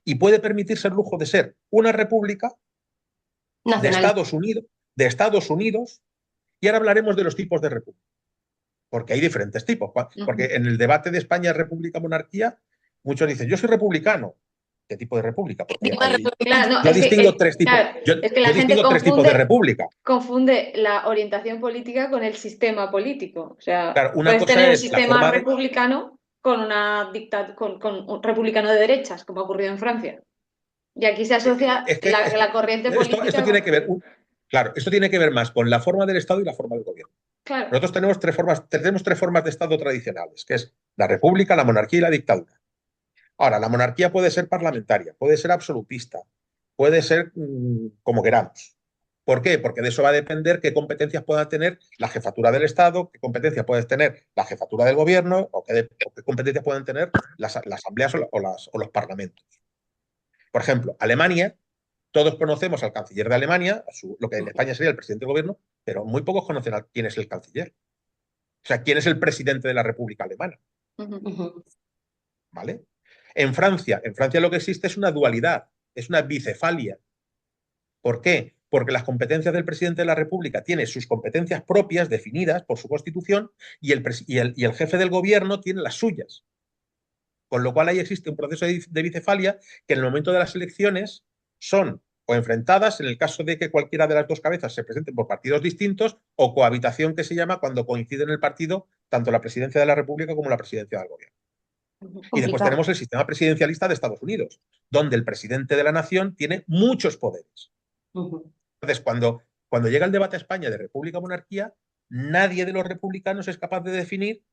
Speaker 3: y puede permitirse el lujo de ser una república de Estados Unidos, y ahora hablaremos de los tipos de república, porque hay diferentes tipos. Porque en el debate de España, república, monarquía, muchos dicen, yo soy republicano. ¿Qué tipo de república? Porque
Speaker 2: Claro, no,
Speaker 3: yo distingo tres tipos,
Speaker 2: claro, es que la
Speaker 3: yo
Speaker 2: gente
Speaker 3: distingo tres tipos de república.
Speaker 2: confunde la orientación política con el sistema político. O sea,
Speaker 3: Claro, una
Speaker 2: puedes
Speaker 3: cosa
Speaker 2: tener un
Speaker 3: es la
Speaker 2: sistema
Speaker 3: forma de...
Speaker 2: republicano con con un republicano de derechas, como ha ocurrido en Francia. Y aquí se asocia
Speaker 3: Es que
Speaker 2: la corriente
Speaker 3: esto
Speaker 2: política
Speaker 3: tiene
Speaker 2: con...
Speaker 3: que ver, claro, esto tiene que ver más con la forma del Estado y la forma del gobierno.
Speaker 2: Claro.
Speaker 3: Nosotros tenemos tres formas de Estado tradicionales, que es la república, la monarquía y la dictadura. Ahora, la monarquía puede ser parlamentaria, puede ser absolutista, puede ser como queramos. ¿Por qué? Porque de eso va a depender qué competencias pueda tener la jefatura del Estado, qué competencias puede tener la jefatura del gobierno o qué competencias pueden tener las asambleas o los parlamentos. Por ejemplo, Alemania, todos conocemos al canciller de Alemania, lo que en España sería el presidente del gobierno, pero muy pocos conocen a quién es el canciller. O sea, quién es el presidente de la República Alemana. ¿Vale? En Francia lo que existe es una dualidad, es una bicefalia. ¿Por qué? Porque las competencias del presidente de la República tiene sus competencias propias definidas por su constitución y el jefe del gobierno tiene las suyas. Con lo cual ahí existe un proceso de bicefalia que en el momento de las elecciones son o enfrentadas en el caso de que cualquiera de las dos cabezas se presenten por partidos distintos, o cohabitación, que se llama cuando coincide en el partido tanto la presidencia de la República como la presidencia del gobierno. Y después tenemos el sistema presidencialista de Estados Unidos, donde el presidente de la nación tiene muchos poderes. Entonces, cuando llega el debate a España de república-monarquía, nadie de los republicanos es capaz de definir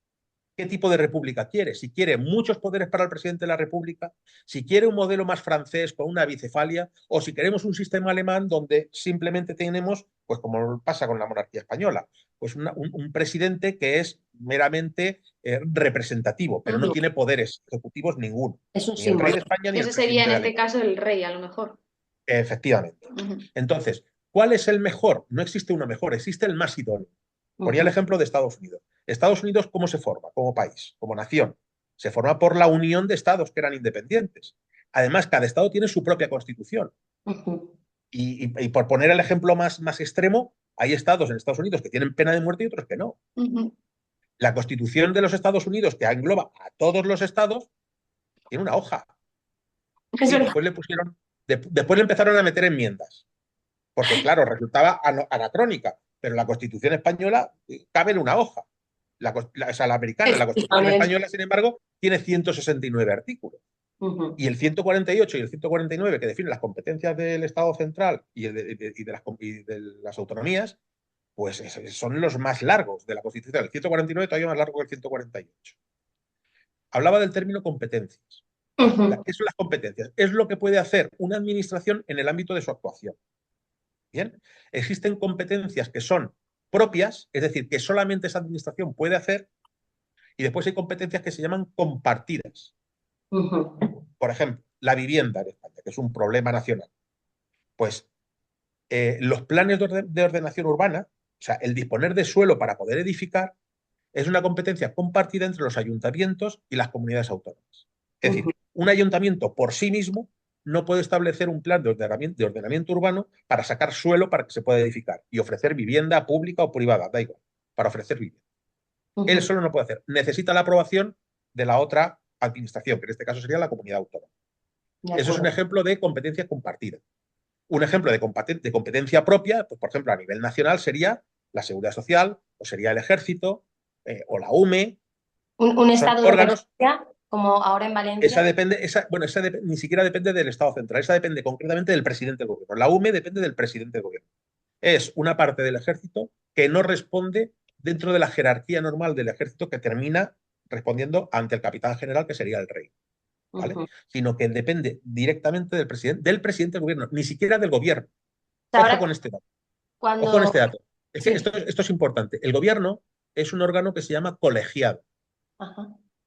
Speaker 3: qué tipo de república quiere. Si quiere muchos poderes para el presidente de la república, si quiere un modelo más francés con una bicefalia, o si queremos un sistema alemán donde simplemente tenemos, pues como pasa con la monarquía española, pues un presidente que es meramente representativo, pero no tiene poderes ejecutivos ninguno.
Speaker 1: Es un
Speaker 3: Ni el rey de
Speaker 1: símbolo.
Speaker 3: España ni el
Speaker 2: Ese sería
Speaker 3: presidente
Speaker 2: en
Speaker 3: de
Speaker 2: este
Speaker 3: Alemania.
Speaker 2: caso el rey, a lo mejor.
Speaker 3: Efectivamente. Entonces, ¿cuál es el mejor? No existe uno mejor, existe el más idóneo. Ponía el ejemplo de Estados Unidos. Estados Unidos, ¿cómo se forma? Como país, como nación. Se forma por la unión de estados que eran independientes. Además, cada estado tiene su propia constitución. Y por poner el ejemplo más extremo, hay estados en Estados Unidos que tienen pena de muerte y otros que no. La constitución de los Estados Unidos, que engloba a todos los estados, tiene una hoja. Y después le empezaron a meter enmiendas. Porque, claro, resultaba anacrónica, pero la Constitución española cabe en una hoja. O sea, la americana. La Constitución española, sin embargo, tiene 169 artículos. Y el 148 y el 149, que definen las competencias del Estado central y de las autonomías, pues son los más largos de la Constitución. El 149 todavía más largo que el 148. Hablaba del término competencias. ¿Qué son las competencias? Es lo que puede hacer una administración en el ámbito de su actuación. Bien, existen competencias que son propias, es decir, que solamente esa administración puede hacer, y después hay competencias que se llaman compartidas. Por ejemplo, la vivienda en España, que es un problema nacional. Pues los planes de ordenación urbana, o sea, el disponer de suelo para poder edificar, es una competencia compartida entre los ayuntamientos y las comunidades autónomas. Es decir, un ayuntamiento por sí mismo no puede establecer un plan de ordenamiento urbano para sacar suelo para que se pueda edificar y ofrecer vivienda pública o privada, da igual, para ofrecer vivienda. Él solo no puede hacer. Necesita la aprobación de la otra administración, que en este caso sería la comunidad autónoma. Eso es un ejemplo de competencia compartida. Un ejemplo de competencia propia, pues, por ejemplo, a nivel nacional sería la Seguridad Social, o sería el Ejército, o la UME.
Speaker 1: Un estado de emergencia, como ahora en Valencia.
Speaker 3: Ni siquiera depende del Estado central, esa depende concretamente del presidente del gobierno. La UME depende del presidente del gobierno. Es una parte del Ejército que no responde dentro de la jerarquía normal del Ejército, que termina respondiendo ante el capitán general, que sería el rey. ¿Vale? Sino que depende directamente del presidente del gobierno, ni siquiera del gobierno. Ojo con este dato. Ojo con este dato. Es que esto es importante. El gobierno es un órgano que se llama colegiado.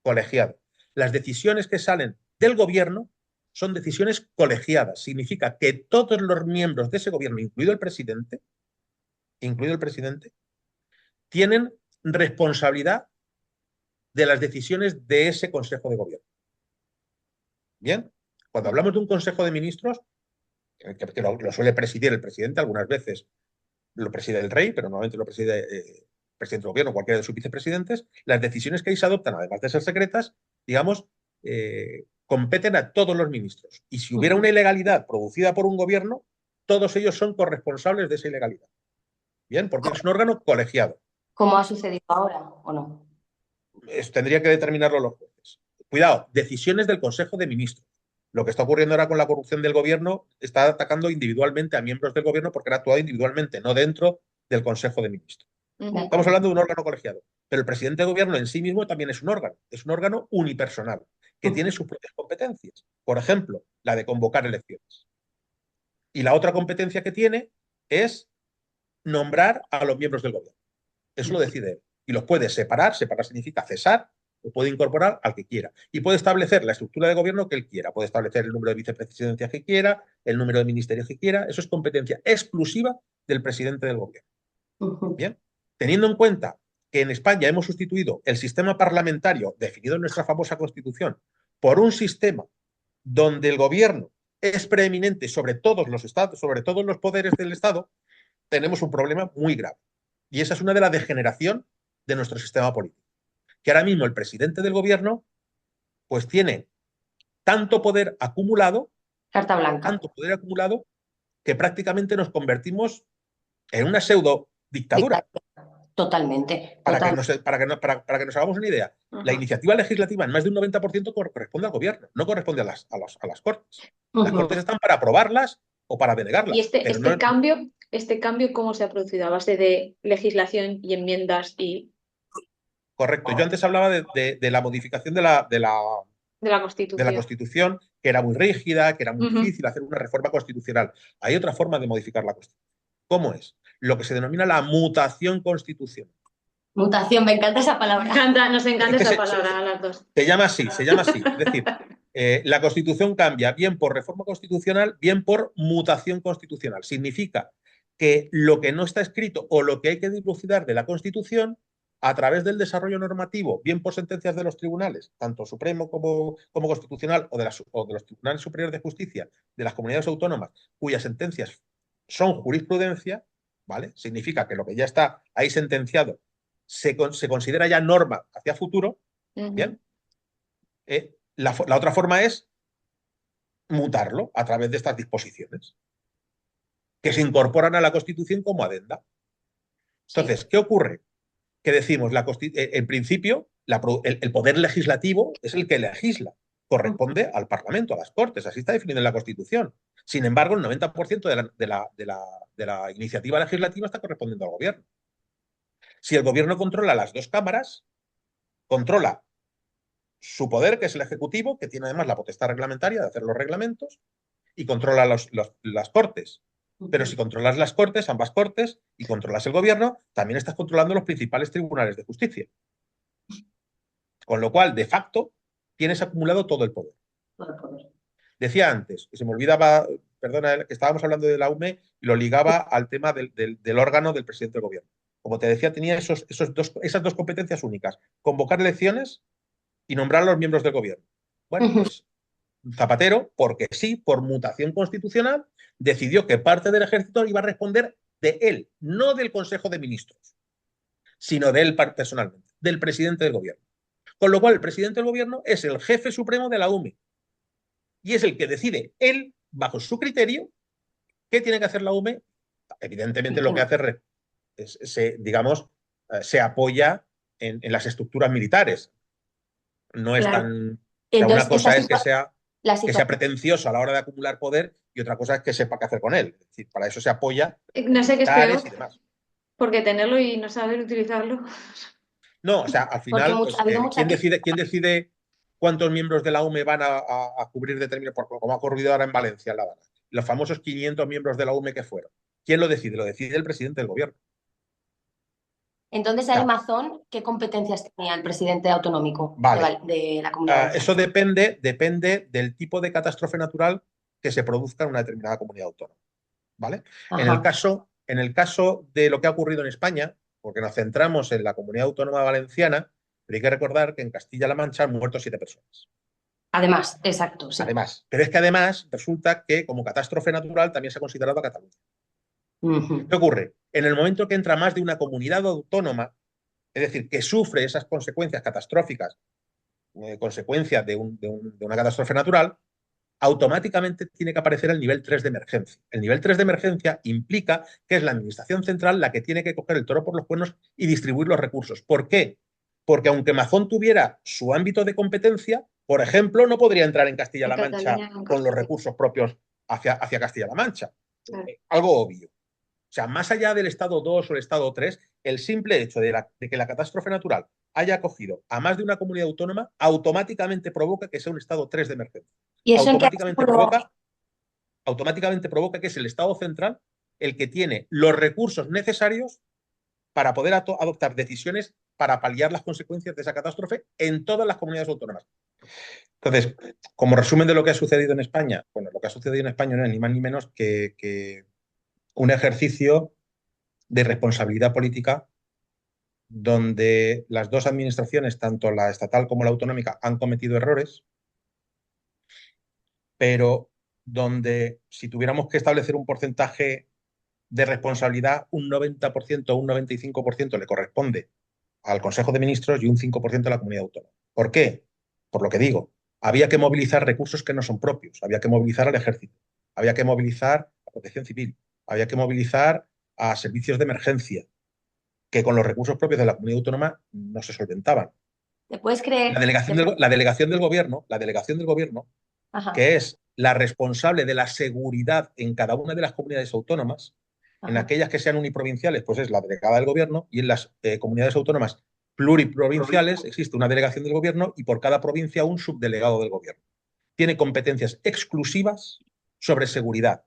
Speaker 3: Colegiado. Las decisiones que salen del gobierno son decisiones colegiadas. Significa que todos los miembros de ese gobierno, incluido el presidente, tienen responsabilidad de las decisiones de ese Consejo de Gobierno. Bien, cuando hablamos de un Consejo de Ministros, que lo suele presidir el presidente, algunas veces lo preside el rey, pero normalmente lo preside el presidente del gobierno, cualquiera de sus vicepresidentes, las decisiones que ahí se adoptan, además de ser secretas, digamos, competen a todos los ministros. Y si hubiera una ilegalidad producida por un gobierno, todos ellos son corresponsables de esa ilegalidad. Bien, porque es un órgano colegiado.
Speaker 1: ¿Cómo ha sucedido ahora o no?
Speaker 3: Tendría que determinarlo los jueces. Cuidado, decisiones del Consejo de Ministros. Lo que está ocurriendo ahora con la corrupción del gobierno está atacando individualmente a miembros del gobierno porque han actuado individualmente, no dentro del Consejo de Ministros. Estamos hablando de un órgano colegiado, pero el presidente de gobierno en sí mismo también es un órgano unipersonal, que tiene sus propias competencias. Por ejemplo, la de convocar elecciones. Y la otra competencia que tiene es nombrar a los miembros del gobierno. Eso lo decide él. Y los puede separar significa cesar, o puede incorporar al que quiera. Y puede establecer la estructura de gobierno que él quiera. Puede establecer el número de vicepresidencias que quiera, el número de ministerios que quiera. Eso es competencia exclusiva del presidente del gobierno. Bien, teniendo en cuenta que en España hemos sustituido el sistema parlamentario definido en nuestra famosa Constitución por un sistema donde el gobierno es preeminente sobre todos los estados, sobre todos los poderes del Estado, tenemos un problema muy grave. Y esa es una de la degeneración de nuestro sistema político. Que ahora mismo el presidente del gobierno pues tiene tanto poder acumulado,
Speaker 1: carta blanca,
Speaker 3: que prácticamente nos convertimos en una pseudo dictadura.
Speaker 1: Totalmente.
Speaker 3: Para que nos hagamos una idea, la iniciativa legislativa en más de un 90% corresponde al gobierno, no corresponde a las Cortes. Las Cortes están para aprobarlas o para denegarlas.
Speaker 2: ¿Y este cambio cómo se ha producido? ¿A base de legislación y enmiendas y...?
Speaker 3: Correcto. Yo antes hablaba de la modificación de la Constitución, que era muy rígida, que era muy difícil hacer una reforma constitucional. Hay otra forma de modificar la Constitución. ¿Cómo es? Lo que se denomina la mutación constitucional.
Speaker 1: Mutación, me encanta esa palabra.
Speaker 2: Nos encanta esa palabra a las dos.
Speaker 3: Se llama así. Es decir, la Constitución cambia bien por reforma constitucional, bien por mutación constitucional. Significa que lo que no está escrito o lo que hay que dilucidar de la Constitución, a través del desarrollo normativo, bien por sentencias de los tribunales, tanto Supremo como Constitucional, o de los Tribunales Superiores de Justicia de las comunidades autónomas, cuyas sentencias son jurisprudencia, ¿vale? Significa que lo que ya está ahí sentenciado se considera ya norma hacia futuro, ¿bien? La otra forma es mutarlo a través de estas disposiciones que se incorporan a la Constitución como adenda. Entonces, ¿qué ocurre? que decimos, en principio, el poder legislativo es el que legisla, corresponde al Parlamento, a las Cortes, así está definido en la Constitución. Sin embargo, el 90% de la iniciativa legislativa está correspondiendo al gobierno. Si el gobierno controla las dos cámaras, controla su poder, que es el Ejecutivo, que tiene además la potestad reglamentaria de hacer los reglamentos, y controla las Cortes. Pero si controlas las Cortes, ambas Cortes, y controlas el gobierno, también estás controlando los principales tribunales de justicia. Con lo cual, de facto, tienes acumulado todo el poder. Decía antes, que se me olvidaba, perdona, que estábamos hablando de la UME y lo ligaba al tema del órgano del presidente del gobierno. Como te decía, tenía esas dos competencias únicas: convocar elecciones y nombrar a los miembros del gobierno. Bueno, pues Zapatero, porque sí, por mutación constitucional, decidió que parte del ejército iba a responder de él, no del Consejo de Ministros, sino de él personalmente, del presidente del gobierno. Con lo cual, el presidente del gobierno es el jefe supremo de la UME y es el que decide él, bajo su criterio, qué tiene que hacer la UME. Evidentemente, lo que hace se apoya en las estructuras militares. No es tan... O sea, una cosa es que sea pretencioso a la hora de acumular poder y otra cosa es que sepa qué hacer con él. Es decir, para eso se apoya
Speaker 2: No sé qué es peor,
Speaker 3: y demás.
Speaker 2: porque tenerlo y no saber utilizarlo.
Speaker 3: No, o sea, al final, pues, ¿quién decide cuántos miembros de la UME van a cubrir determinados, como ha ocurrido ahora en Valencia, en La Habana? Los famosos 500 miembros de la UME que fueron. ¿Quién lo decide? Lo decide el presidente del gobierno.
Speaker 1: Entonces, ahí Mazón, ¿qué competencias tenía el presidente autonómico de la Comunidad Valenciana?
Speaker 3: Eso depende del tipo de catástrofe natural que se produzca en una determinada comunidad autónoma. ¿Vale? En el caso de lo que ha ocurrido en España, porque nos centramos en la Comunidad Autónoma Valenciana, pero hay que recordar que en Castilla-La Mancha han muerto 7 personas.
Speaker 1: Además, exacto. Sí.
Speaker 3: Además, pero es que además resulta que como catástrofe natural también se ha considerado a Cataluña. ¿Qué ocurre? En el momento que entra más de una comunidad autónoma, es decir, que sufre esas consecuencias catastróficas, consecuencia de una catástrofe natural, automáticamente tiene que aparecer el nivel 3 de emergencia. El nivel 3 de emergencia implica que es la administración central la que tiene que coger el toro por los cuernos y distribuir los recursos. ¿Por qué? Porque aunque Mazón tuviera su ámbito de competencia, por ejemplo, no podría entrar en Castilla-La Mancha con los recursos propios hacia Castilla-La Mancha. Claro. Algo obvio. O sea, más allá del estado 2 o el estado 3, el simple hecho de que la catástrofe natural haya acogido a más de una comunidad autónoma automáticamente provoca que sea un estado 3 de emergencia.
Speaker 1: ¿Y eso
Speaker 3: automáticamente provoca que es el Estado central el que tiene los recursos necesarios para poder adoptar decisiones para paliar las consecuencias de esa catástrofe en todas las comunidades autónomas. Entonces, como resumen de lo que ha sucedido en España, bueno, lo que ha sucedido en España no es ni más ni menos que un ejercicio de responsabilidad política donde las dos administraciones, tanto la estatal como la autonómica, han cometido errores, pero donde si tuviéramos que establecer un porcentaje de responsabilidad, un 90% o un 95% le corresponde al Consejo de Ministros y un 5% a la comunidad autónoma. ¿Por qué? Por lo que digo, había que movilizar recursos que no son propios, había que movilizar al ejército, había que movilizar a protección civil, había que movilizar a servicios de emergencia, que con los recursos propios de la comunidad autónoma no se solventaban.
Speaker 1: ¿Te puedes creer?
Speaker 3: La delegación del gobierno, Ajá. Que es la responsable de la seguridad en cada una de las comunidades autónomas, Ajá. En aquellas que sean uniprovinciales, pues es la delegada del gobierno, y en las comunidades autónomas pluriprovinciales existe una delegación del gobierno y por cada provincia un subdelegado del gobierno. Tiene competencias exclusivas sobre seguridad.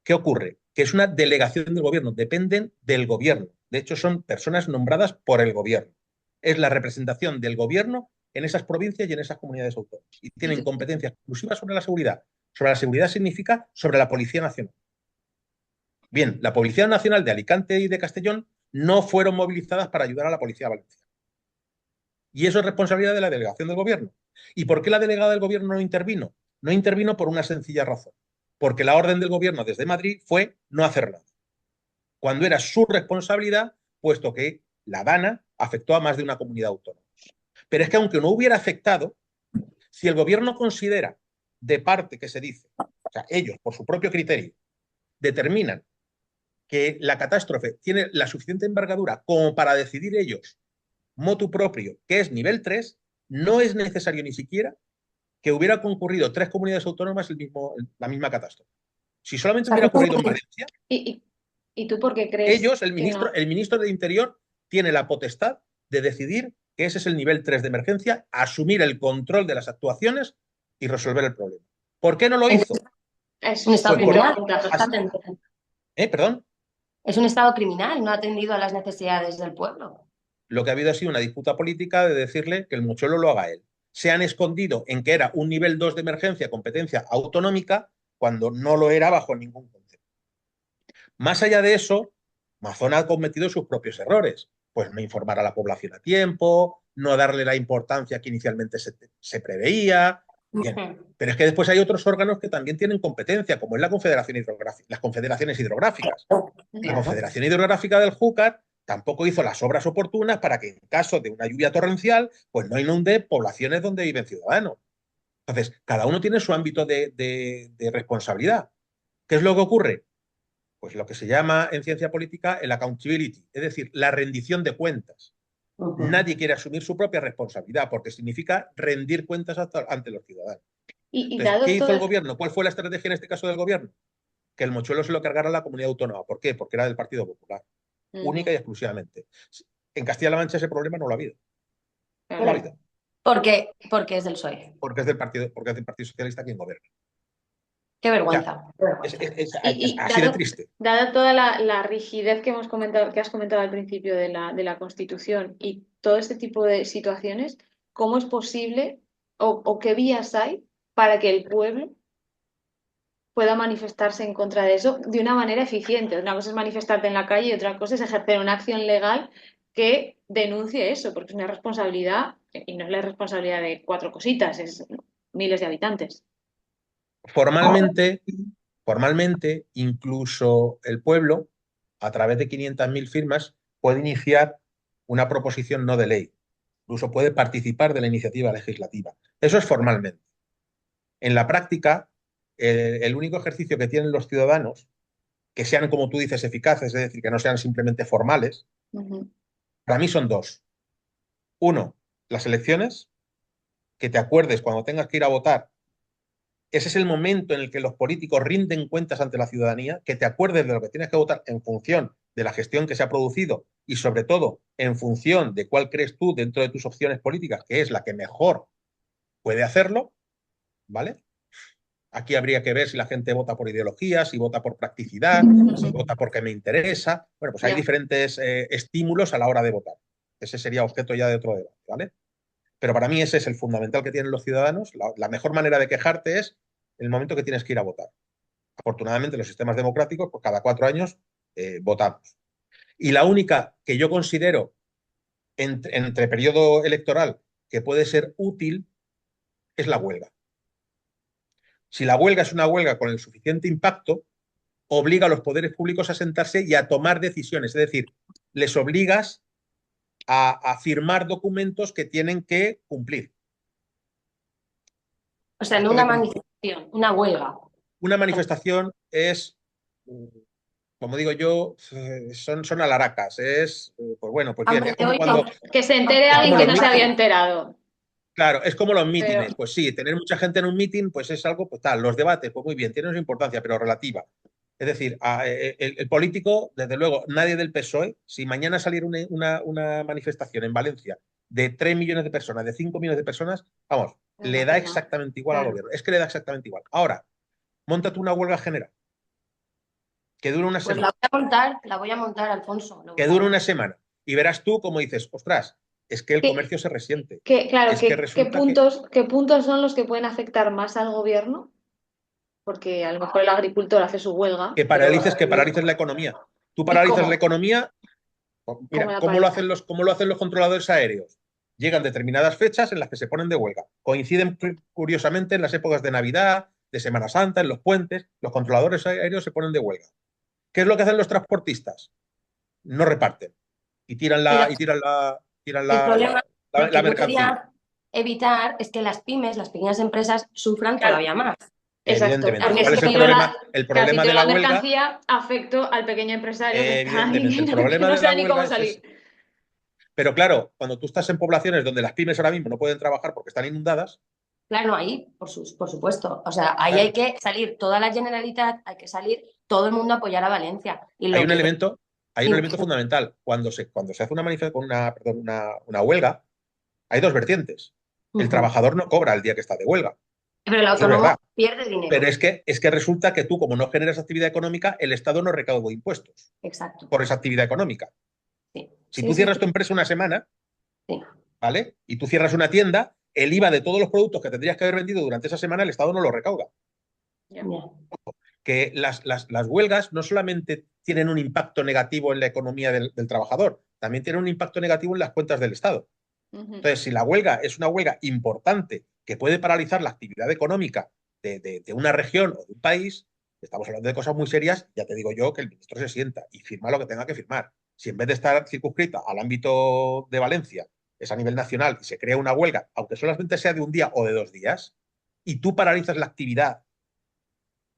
Speaker 3: ¿Qué ocurre? Que es una delegación del gobierno, dependen del gobierno. De hecho, son personas nombradas por el gobierno. Es la representación del gobierno en esas provincias y en esas comunidades autónomas. Y tienen competencia exclusiva sobre la seguridad. Sobre la seguridad significa sobre la Policía Nacional. Bien, la Policía Nacional de Alicante y de Castellón no fueron movilizadas para ayudar a la Policía Valenciana. Y eso es responsabilidad de la delegación del gobierno. ¿Y por qué la delegada del gobierno no intervino? No intervino por una sencilla razón. Porque la orden del gobierno desde Madrid fue no hacer nada. Cuando era su responsabilidad, puesto que la DANA afectó a más de una comunidad autónoma. Pero es que aunque no hubiera afectado, si el gobierno considera de parte que se dice, o sea, ellos por su propio criterio determinan que la catástrofe tiene la suficiente envergadura como para decidir ellos, motu propio, que es nivel 3, no es necesario ni siquiera que hubiera concurrido 3 comunidades autónomas la misma catástrofe. Si
Speaker 1: O
Speaker 3: solamente
Speaker 1: sea,
Speaker 3: hubiera ocurrido en Valencia,
Speaker 2: ¿Y, y tú por qué crees
Speaker 3: ellos, el
Speaker 2: que
Speaker 3: ministro,
Speaker 2: no?
Speaker 3: el ministro del Interior, tiene la potestad de decidir que ese es el nivel 3 de emergencia, asumir el control de las actuaciones y resolver el problema. ¿Por qué no lo hizo?
Speaker 1: un
Speaker 2: Es
Speaker 1: estado
Speaker 3: Pues
Speaker 2: mi
Speaker 3: por,
Speaker 1: criminal.
Speaker 2: pregunta.
Speaker 3: perdón,
Speaker 1: Es un estado criminal, no ha atendido a las necesidades del pueblo.
Speaker 3: lo que ha habido ha sido una disputa política de decirle que el mochuelo lo haga él. Se han escondido en que era un nivel 2 de emergencia, competencia autonómica, cuando no lo era bajo ningún concepto. Más allá de eso, Mazón ha cometido sus propios errores. Pues no informar a la población a tiempo, no darle la importancia que inicialmente se preveía. Bien, pero es que después hay otros órganos que también tienen competencia, como es la Confederación Hidrográfica, las confederaciones hidrográficas. La
Speaker 1: Claro.
Speaker 3: Confederación Hidrográfica del Júcar tampoco hizo las obras oportunas para que en caso de una lluvia torrencial, pues no inunde poblaciones donde viven ciudadanos. Entonces, cada uno tiene su ámbito de responsabilidad. ¿Qué es lo que ocurre? Pues lo que se llama en ciencia política el accountability, es decir, la rendición de cuentas. Nadie quiere asumir su propia responsabilidad porque significa rendir cuentas ante los ciudadanos.
Speaker 2: Y
Speaker 3: Entonces, ¿qué
Speaker 2: dado
Speaker 3: hizo
Speaker 2: todo
Speaker 3: el gobierno? ¿Cuál fue la estrategia en este caso del gobierno? Que el mochuelo se lo cargara a la comunidad autónoma. ¿Por qué? Porque era del Partido Popular, única y exclusivamente. En Castilla-La Mancha ese problema no lo ha habido. No lo ha habido.
Speaker 1: Porque es del PSOE.
Speaker 3: Porque es del Partido Socialista quien gobierna.
Speaker 1: Qué
Speaker 3: O sea,
Speaker 1: vergüenza. Qué
Speaker 3: es,
Speaker 1: vergüenza.
Speaker 3: es- es
Speaker 2: Y
Speaker 3: así de triste.
Speaker 2: dada toda la rigidez que hemos comentado, que has comentado al principio de la Constitución y todo este tipo de situaciones, ¿cómo es posible o qué vías hay para que el pueblo pueda manifestarse en contra de eso de una manera eficiente? Una cosa es manifestarte en la calle y otra cosa es ejercer una acción legal que denuncie eso, porque es una responsabilidad y no es la responsabilidad de 4 cositas, es miles de habitantes.
Speaker 3: Formalmente, formalmente, incluso el pueblo, a través de 500.000 firmas, puede iniciar una proposición no de ley. Incluso puede participar de la iniciativa legislativa. Eso es formalmente. En la práctica, el único ejercicio que tienen los ciudadanos, que sean, como tú dices, eficaces, es decir, que no sean simplemente formales,
Speaker 2: Ujú.
Speaker 3: para mí son dos. Uno, las elecciones, que te acuerdes cuando tengas que ir a votar. Ese es el momento en el que los políticos rinden cuentas ante la ciudadanía, que te acuerdes de lo que tienes que votar en función de la gestión que se ha producido y sobre todo en función de cuál crees tú dentro de tus opciones políticas, que es la que mejor puede hacerlo, ¿vale? Aquí habría que ver si la gente vota por ideología, si vota por practicidad, si vota porque me interesa. Bueno, pues hay
Speaker 2: Ya.
Speaker 3: diferentes estímulos a la hora de votar. Ese sería objeto ya de otro debate, ¿vale? Pero para mí ese es el fundamental que tienen los ciudadanos. La mejor manera de quejarte es el momento que tienes que ir a votar. Afortunadamente, los sistemas democráticos, pues cada 4 años votamos. Y la única que yo considero entre periodo electoral que puede ser útil es la huelga. Si la huelga es una huelga con el suficiente impacto, obliga a los poderes públicos a sentarse y a tomar decisiones. Es decir, les obligas a firmar documentos que tienen que cumplir.
Speaker 1: O sea, no
Speaker 3: Esto
Speaker 1: una
Speaker 3: de
Speaker 1: manifestación, una huelga.
Speaker 3: una manifestación es, como digo yo, son alaracas. Es, pues bueno, pues bien,
Speaker 1: Hambre
Speaker 3: es
Speaker 1: de
Speaker 3: como
Speaker 1: hoy,
Speaker 3: cuando,
Speaker 2: Que se entere
Speaker 3: es
Speaker 2: alguien
Speaker 3: como
Speaker 2: que
Speaker 3: los
Speaker 2: no se había
Speaker 3: mítines.
Speaker 2: enterado.
Speaker 3: Claro, es como los
Speaker 2: Pero,
Speaker 3: mítines. Pues sí, tener mucha gente en un mítin, pues es algo, pues tal. Los debates, pues muy bien, tienen su importancia, pero relativa. Es decir, el político, desde luego, nadie del PSOE, si mañana saliera una manifestación en Valencia de 3 millones de personas, de 5 millones de personas, vamos,
Speaker 2: no va a
Speaker 3: le da
Speaker 2: hacer nada.
Speaker 3: exactamente igual al
Speaker 2: Claro.
Speaker 3: gobierno. Es que le da exactamente igual. Ahora, móntate una huelga general que dure una
Speaker 1: pues
Speaker 3: semana,
Speaker 1: la voy a montar, Alfonso.
Speaker 3: que dure una semana, y verás tú cómo dices, ostras, es que el
Speaker 2: ¿Qué,
Speaker 3: comercio se resiente.
Speaker 2: claro,
Speaker 3: Es que resulta que,
Speaker 2: qué puntos son los que pueden afectar más al gobierno? Porque a lo mejor el agricultor hace su huelga,
Speaker 3: que
Speaker 2: pero
Speaker 3: paralices, que paralices la economía. Tú
Speaker 2: ¿y
Speaker 3: paralizas la
Speaker 2: cómo?
Speaker 3: economía.
Speaker 2: ¿Cómo
Speaker 3: Mira,
Speaker 2: la
Speaker 3: ¿cómo lo
Speaker 2: paralizan?
Speaker 3: cómo lo hacen los controladores aéreos? Llegan determinadas fechas en las que se ponen de huelga. Coinciden curiosamente en las épocas de Navidad, de Semana Santa, en los puentes. Los controladores aéreos se ponen de huelga. ¿Qué es lo que hacen los transportistas? No reparten y tiran
Speaker 1: Pero
Speaker 3: tiran
Speaker 1: el problema, lo
Speaker 3: la
Speaker 1: que yo
Speaker 3: mercancía.
Speaker 1: quería evitar es que las pymes, las pequeñas empresas, sufran
Speaker 2: Claro,
Speaker 1: todavía más.
Speaker 2: Exacto,
Speaker 3: Evidentemente.
Speaker 2: porque
Speaker 3: ¿Cuál es
Speaker 2: si
Speaker 3: el
Speaker 2: tiro
Speaker 3: problema? El
Speaker 2: claro, si
Speaker 3: problema
Speaker 2: tiro
Speaker 3: de
Speaker 2: la
Speaker 3: la huelga,
Speaker 2: mercancía, afecto al pequeño empresario que está
Speaker 3: evidentemente, el
Speaker 2: que
Speaker 3: problema
Speaker 2: no
Speaker 3: de la
Speaker 2: sabe ni
Speaker 3: huelga
Speaker 2: cómo
Speaker 3: es
Speaker 2: salir.
Speaker 3: ese. Pero claro, cuando tú estás en poblaciones donde las pymes ahora mismo no pueden trabajar porque están inundadas,
Speaker 1: Claro, ahí, por supuesto. O sea, ahí hay
Speaker 3: claro,
Speaker 1: que salir toda la Generalitat, hay que salir todo el mundo a apoyar a Valencia. Y
Speaker 3: hay
Speaker 1: lo
Speaker 3: un
Speaker 1: que...
Speaker 3: elemento, hay un elemento fundamental. Cuando se hace perdón, una huelga, hay dos vertientes. El
Speaker 1: Ujú.
Speaker 3: trabajador no cobra el día que está de huelga.
Speaker 1: Pero el
Speaker 3: Eso es
Speaker 1: autónomo
Speaker 3: verdad.
Speaker 1: pierde
Speaker 3: Pero
Speaker 1: dinero.
Speaker 3: es que resulta que tú, como no generas actividad económica, el Estado no recauda impuestos
Speaker 1: Exacto.
Speaker 3: por esa actividad económica.
Speaker 1: Sí,
Speaker 3: Si
Speaker 1: sí,
Speaker 3: tú
Speaker 1: sí,
Speaker 3: cierras
Speaker 1: sí.
Speaker 3: tu empresa una semana,
Speaker 1: Sí.
Speaker 3: ¿vale? Y tú cierras una tienda, el IVA de todos los productos que tendrías que haber vendido durante esa semana, el Estado no lo recauda.
Speaker 2: Ya.
Speaker 1: Ya.
Speaker 3: Que las huelgas no solamente tienen un impacto negativo en la economía del trabajador, también tienen un impacto negativo en las cuentas del Estado.
Speaker 2: Ujú.
Speaker 3: Entonces, si la huelga es una huelga importante que puede paralizar la actividad económica de una región o de un país, estamos hablando de cosas muy serias, ya te digo yo que el ministro se sienta y firma lo que tenga que firmar. Si en vez de estar circunscrita al ámbito de Valencia, es a nivel nacional y se crea una huelga, aunque solamente sea de un día o de 2 días, y tú paralizas la actividad,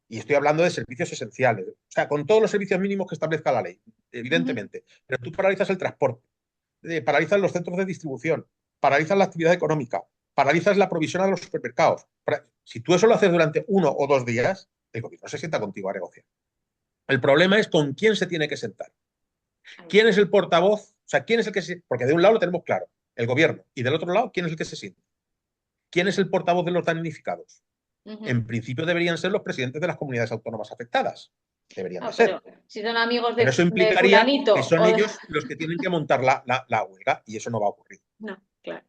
Speaker 3: y estoy hablando de servicios esenciales, o sea, con todos los servicios mínimos que establezca la ley,
Speaker 2: Ujú.
Speaker 3: evidentemente, pero tú paralizas el transporte, paralizas los centros de distribución, paralizas la actividad económica, paralizas la provisión a los supermercados. Si tú eso lo haces durante 1 o 2 días, el gobierno se sienta contigo a negociar. El problema es con quién se tiene que sentar.
Speaker 2: Ahí.
Speaker 3: ¿Quién es el portavoz? O sea, ¿quién es el que se... Porque de un lado lo tenemos claro, el gobierno, y del otro lado, ¿quién es el que se sienta? ¿Quién es el portavoz de los damnificados?
Speaker 2: Ujú.
Speaker 3: En principio deberían ser los presidentes de las comunidades autónomas afectadas. Deberían de
Speaker 2: Ah,
Speaker 3: ser.
Speaker 2: pero si son amigos
Speaker 3: Pero eso
Speaker 2: de
Speaker 3: implicaría
Speaker 2: fulanito
Speaker 3: que son
Speaker 2: o de...
Speaker 3: ellos los que tienen que montar la huelga y eso no va a ocurrir.
Speaker 2: No, claro.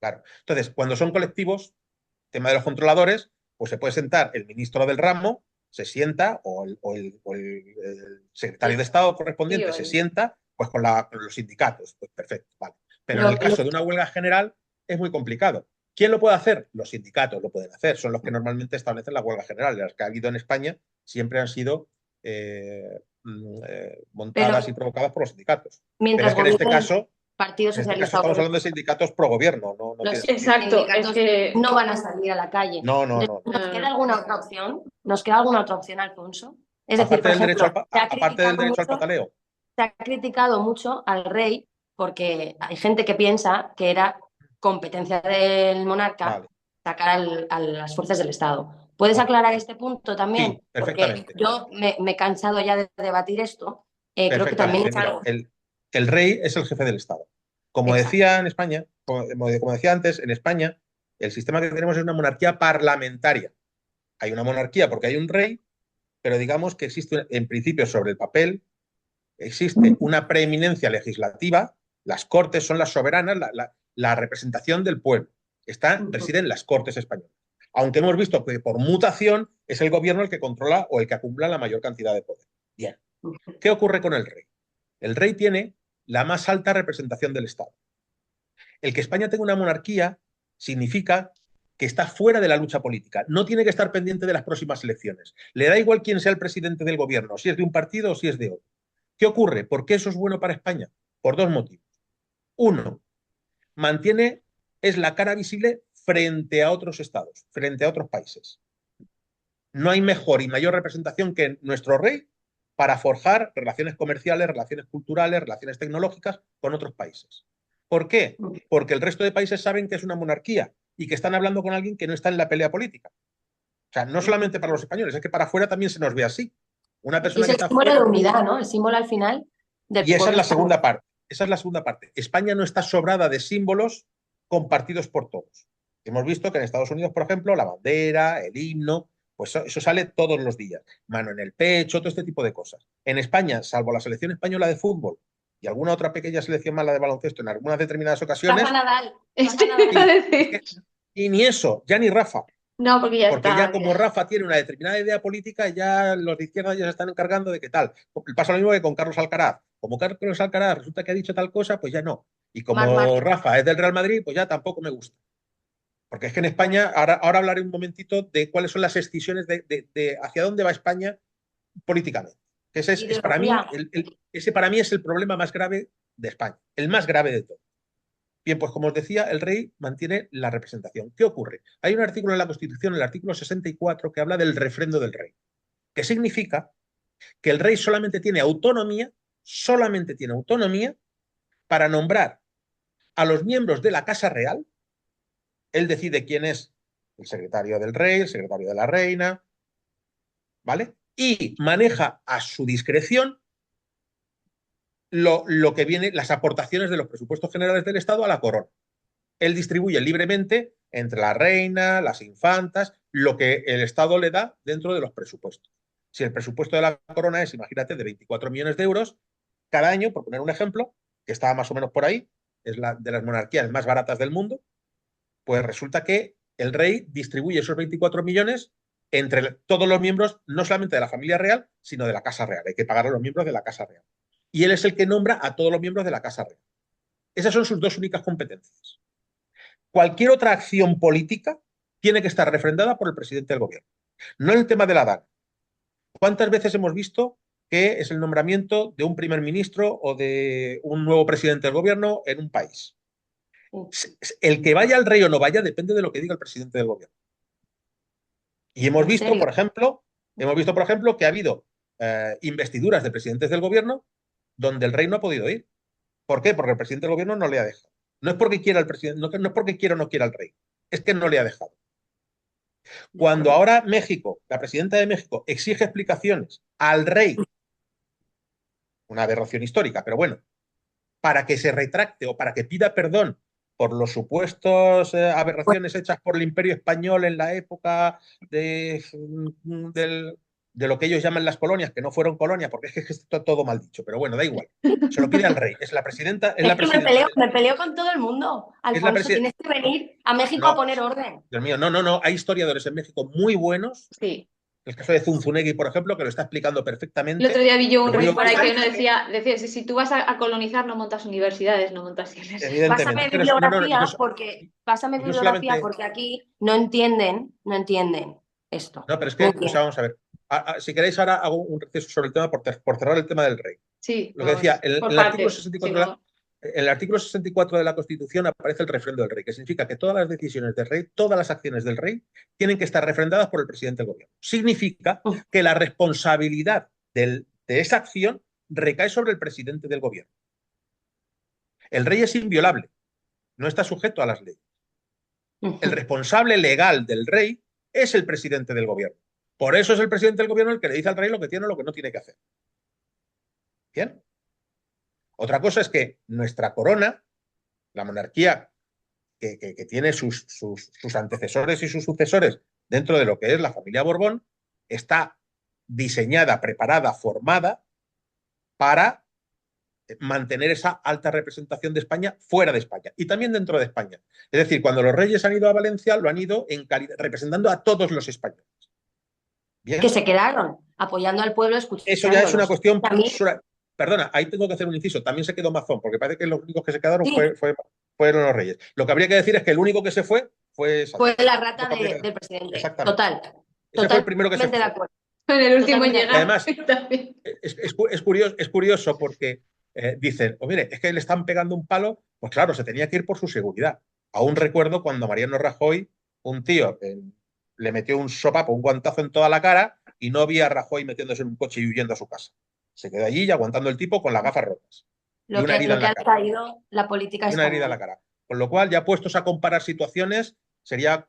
Speaker 3: Claro. Entonces, cuando son colectivos, tema de los controladores, pues se puede sentar el ministro del ramo, se sienta, o el secretario de Estado
Speaker 2: Sí,
Speaker 3: correspondiente
Speaker 2: o
Speaker 3: se
Speaker 2: el-
Speaker 3: sienta, pues con los sindicatos. Pues perfecto, vale. Pero en
Speaker 1: Lo,
Speaker 3: el
Speaker 1: lo-
Speaker 3: caso de una huelga general es muy complicado. ¿Quién lo puede hacer? Los sindicatos lo pueden hacer, son los que normalmente establecen la huelga general. Las que ha habido en España siempre han sido montadas y
Speaker 1: pero
Speaker 3: provocadas por los sindicatos. Pero
Speaker 1: mientras
Speaker 3: es que en este
Speaker 1: gobierna el
Speaker 3: caso,
Speaker 1: Partido
Speaker 3: en este caso
Speaker 1: Socialista
Speaker 3: estamos
Speaker 1: Obrero,
Speaker 3: hablando de sindicatos pro gobierno, no, no tiene
Speaker 1: los
Speaker 3: sentido.
Speaker 2: Exacto, es
Speaker 1: sindicatos
Speaker 2: que...
Speaker 1: no van a salir a la calle.
Speaker 3: No, no,
Speaker 1: Entonces,
Speaker 3: no.
Speaker 2: No,
Speaker 1: ¿nos
Speaker 2: no,
Speaker 1: queda
Speaker 2: no.
Speaker 1: alguna otra opción? ¿Nos queda alguna otra opción, Alfonso? Es decir,
Speaker 3: Aparte
Speaker 1: por
Speaker 3: del derecho
Speaker 1: ejemplo,
Speaker 3: al, aparte del derecho al pataleo.
Speaker 1: se ha criticado mucho al rey porque hay gente que piensa que era competencia del monarca
Speaker 3: Vale,
Speaker 1: sacar a las fuerzas del Estado. ¿Puedes
Speaker 3: vale.
Speaker 1: aclarar este punto también?
Speaker 3: Sí,
Speaker 1: Porque
Speaker 3: perfectamente.
Speaker 1: yo me he cansado ya de debatir esto. Creo que también
Speaker 3: Perfectamente.
Speaker 1: es
Speaker 3: Mira,
Speaker 1: algo...
Speaker 3: el rey es el jefe del Estado. Como
Speaker 1: Exacto.
Speaker 3: decía en España, como decía antes, en España el sistema que tenemos es una monarquía parlamentaria. Hay una monarquía porque hay un rey, pero digamos que existe, en principio, sobre el papel, existe una preeminencia legislativa. Las cortes son las soberanas, la representación del pueblo. Reside en las cortes españolas. Aunque hemos visto que por mutación es el gobierno el que controla o el que acumula la mayor cantidad de poder. Bien. ¿Qué ocurre con el rey? El rey tiene la más alta representación del Estado. El que España tenga una monarquía significa que está fuera de la lucha política. No tiene que estar pendiente de las próximas elecciones. Le da igual quién sea el presidente del gobierno, si es de un partido o si es de otro. ¿Qué ocurre? ¿Por qué eso es bueno para España? Por dos motivos. Uno, mantiene, es la cara visible frente a otros estados, frente a otros países. No hay mejor y mayor representación que nuestro rey para forjar relaciones comerciales, relaciones culturales, relaciones tecnológicas con otros países. ¿Por qué? Porque el resto de países saben que es una monarquía y que están hablando con alguien que no está en la pelea política. O sea, no solamente para los españoles, es que para afuera también se nos ve así. Una
Speaker 1: Y
Speaker 3: persona
Speaker 1: es
Speaker 3: que
Speaker 1: el
Speaker 3: está
Speaker 1: símbolo de
Speaker 3: fuera.
Speaker 1: unidad, ¿no? El símbolo al final del
Speaker 3: Y esa es
Speaker 1: pueblo
Speaker 3: la
Speaker 1: español.
Speaker 3: segunda parte. Esa es la segunda parte. España no está sobrada de símbolos compartidos por todos. Hemos visto que en Estados Unidos, por ejemplo, la bandera, el himno, pues eso sale todos los días. Mano en el pecho, todo este tipo de cosas. En España, salvo la selección española de fútbol y alguna otra pequeña selección mala de baloncesto en algunas determinadas
Speaker 1: Rafa
Speaker 3: ocasiones,
Speaker 1: Nadal,
Speaker 2: Esto
Speaker 1: Rafa
Speaker 2: iba a
Speaker 1: Nadal.
Speaker 3: sí, es
Speaker 2: decir.
Speaker 3: que, y ni eso, ya ni Rafa.
Speaker 2: No, porque ya
Speaker 3: Porque ya
Speaker 2: está.
Speaker 3: como Rafa tiene una determinada idea política, ya los de izquierda ya se están encargando de qué tal. Pasa lo mismo que con Carlos Alcaraz. Como Carlos Alcaraz resulta que ha dicho tal cosa, pues ya no. Y
Speaker 1: Marc
Speaker 3: como
Speaker 1: Márquez.
Speaker 3: Rafa es del Real Madrid, pues ya tampoco me gusta. Porque es que en España, ahora hablaré un momentito de cuáles son las escisiones de hacia dónde va España políticamente. Que ese es para mí,
Speaker 1: Ideología.
Speaker 3: ese para mí es el problema más grave de España, el más grave de todo. Bien, pues como os decía, el rey mantiene la representación. ¿Qué ocurre? Hay un artículo en la Constitución, el artículo 64, que habla del refrendo del rey, que significa que el rey solamente tiene autonomía para nombrar a los miembros de la Casa Real. Él decide quién es el secretario del rey, el secretario de la reina, ¿vale? Y maneja a su discreción lo que viene, las aportaciones de los presupuestos generales del Estado a la corona. Él distribuye libremente entre la reina, las infantas, lo que el Estado le da dentro de los presupuestos. Si el presupuesto de la corona es, imagínate, de 24 millones de euros, cada año, por poner un ejemplo, que está más o menos por ahí, es la de las monarquías más baratas del mundo, pues resulta que el rey distribuye esos 24 millones entre todos los miembros, no solamente de la familia real, sino de la Casa Real. Hay que pagar a los miembros de la Casa Real. Y él es el que nombra a todos los miembros de la Casa Real. Esas son sus dos únicas competencias. Cualquier otra acción política tiene que estar refrendada por el presidente del gobierno. No en el tema de la DAN. ¿Cuántas veces hemos visto que es el nombramiento de un primer ministro o de un nuevo presidente del gobierno en un país? El que vaya al rey o no vaya depende de lo que diga el presidente del gobierno. Y hemos visto, por ejemplo, que ha habido investiduras de presidentes del gobierno donde el rey no ha podido ir. ¿Por qué? Porque el presidente del gobierno no le ha dejado. No es porque quiera el presidente, no es porque quiera o no quiera el rey, es que no le ha dejado. Cuando ahora México, la presidenta de México, exige explicaciones al rey, una aberración histórica, pero bueno, para que se retracte o para que pida perdón por los supuestos aberraciones hechas por el Imperio Español en la época de lo que ellos llaman las colonias, que no fueron colonias, porque es que está todo mal dicho, pero bueno, da igual. Se lo pide al rey, es la presidenta.
Speaker 1: Es que me peleo con todo el mundo. Alfonso, tienes que venir a México a poner orden.
Speaker 3: Dios mío, no, hay historiadores en México muy buenos.
Speaker 2: Sí.
Speaker 3: El caso de Zunzunegui, por ejemplo, que lo está explicando perfectamente.
Speaker 2: El otro día vi yo un rey por ahí que uno decía si tú vas a colonizar no montas universidades, no montas iglesias.
Speaker 1: Pásame bibliografía porque aquí no entienden esto.
Speaker 3: No, pero es que, o sea, vamos a ver. Si queréis, ahora hago un receso sobre el tema por cerrar el tema del rey.
Speaker 2: Sí.
Speaker 3: Lo que decía, el artículo 64 de la Constitución aparece el refrendo del rey, que significa que todas las decisiones del rey, todas las acciones del rey, tienen que estar refrendadas por el presidente del gobierno. Significa que la responsabilidad de esa acción recae sobre el presidente del gobierno. El rey es inviolable, no está sujeto a las leyes. El responsable legal del rey es el presidente del gobierno. Por eso es el presidente del gobierno el que le dice al rey lo que tiene o lo que no tiene que hacer. ¿Bien? Otra cosa es que nuestra corona, la monarquía que tiene sus antecesores y sus sucesores dentro de lo que es la familia Borbón, está diseñada, preparada, formada para mantener esa alta representación de España fuera de España y también dentro de España. Es decir, cuando los reyes han ido a Valencia, lo han ido representando a todos los españoles.
Speaker 1: ¿Bien? Que se quedaron apoyando al pueblo, escuchando.
Speaker 3: Eso ya es una cuestión. Perdona, ahí tengo que hacer un inciso. También se quedó Mazón, porque parece que los únicos que se quedaron fueron los reyes. Lo que habría que decir es que el único que se fue fue
Speaker 1: la rata del presidente.
Speaker 3: Exactamente.
Speaker 1: Total.
Speaker 3: Ese fue el primero que se fue.
Speaker 1: De acuerdo.
Speaker 2: En el último en llegar.
Speaker 3: Además, es curioso porque dicen, mire, es que le están pegando un palo. Pues claro, se tenía que ir por su seguridad. Aún recuerdo cuando a Mariano Rajoy, un tío le metió un sopapo, un guantazo en toda la cara y no vi a Rajoy metiéndose en un coche y huyendo a su casa. Se quedó allí y aguantando el tipo con las gafas rotas.
Speaker 1: Lo que ha traído la política española.
Speaker 3: Una herida en la cara. Con lo cual, ya puestos a comparar situaciones, sería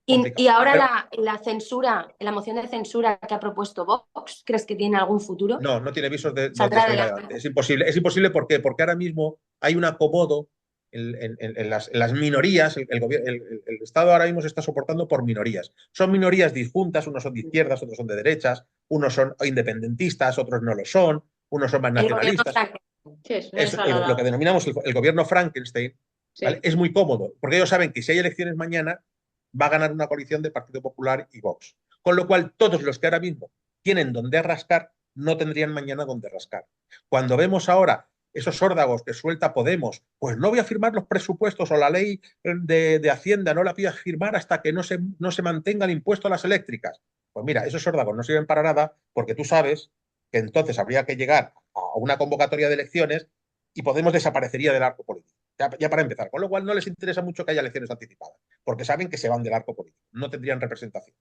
Speaker 1: y ahora la censura, la moción de censura que ha propuesto Vox, ¿crees que tiene algún futuro?
Speaker 3: No tiene visos de salir adelante. Es imposible. ¿Por qué? Porque ahora mismo hay un acomodo en las minorías. El Estado ahora mismo se está soportando por minorías. Son minorías disjuntas, unos son de izquierdas, otros son de derechas, unos son independentistas, otros no lo son, unos son más nacionalistas. Es lo que denominamos el gobierno Frankenstein. ¿Vale? Es muy cómodo, porque ellos saben que si hay elecciones mañana, va a ganar una coalición de Partido Popular y Vox. Con lo cual, todos los que ahora mismo tienen donde rascar, no tendrían mañana donde rascar. Cuando vemos ahora esos órdagos que suelta Podemos, pues no voy a firmar los presupuestos o la ley de Hacienda, no la voy a firmar hasta que no se mantenga el impuesto a las eléctricas. Pues mira, esos órdagos no sirven para nada porque tú sabes que entonces habría que llegar a una convocatoria de elecciones y Podemos desaparecería del arco político. Ya para empezar. Con lo cual no les interesa mucho que haya elecciones anticipadas, porque saben que se van del arco político, no tendrían representación.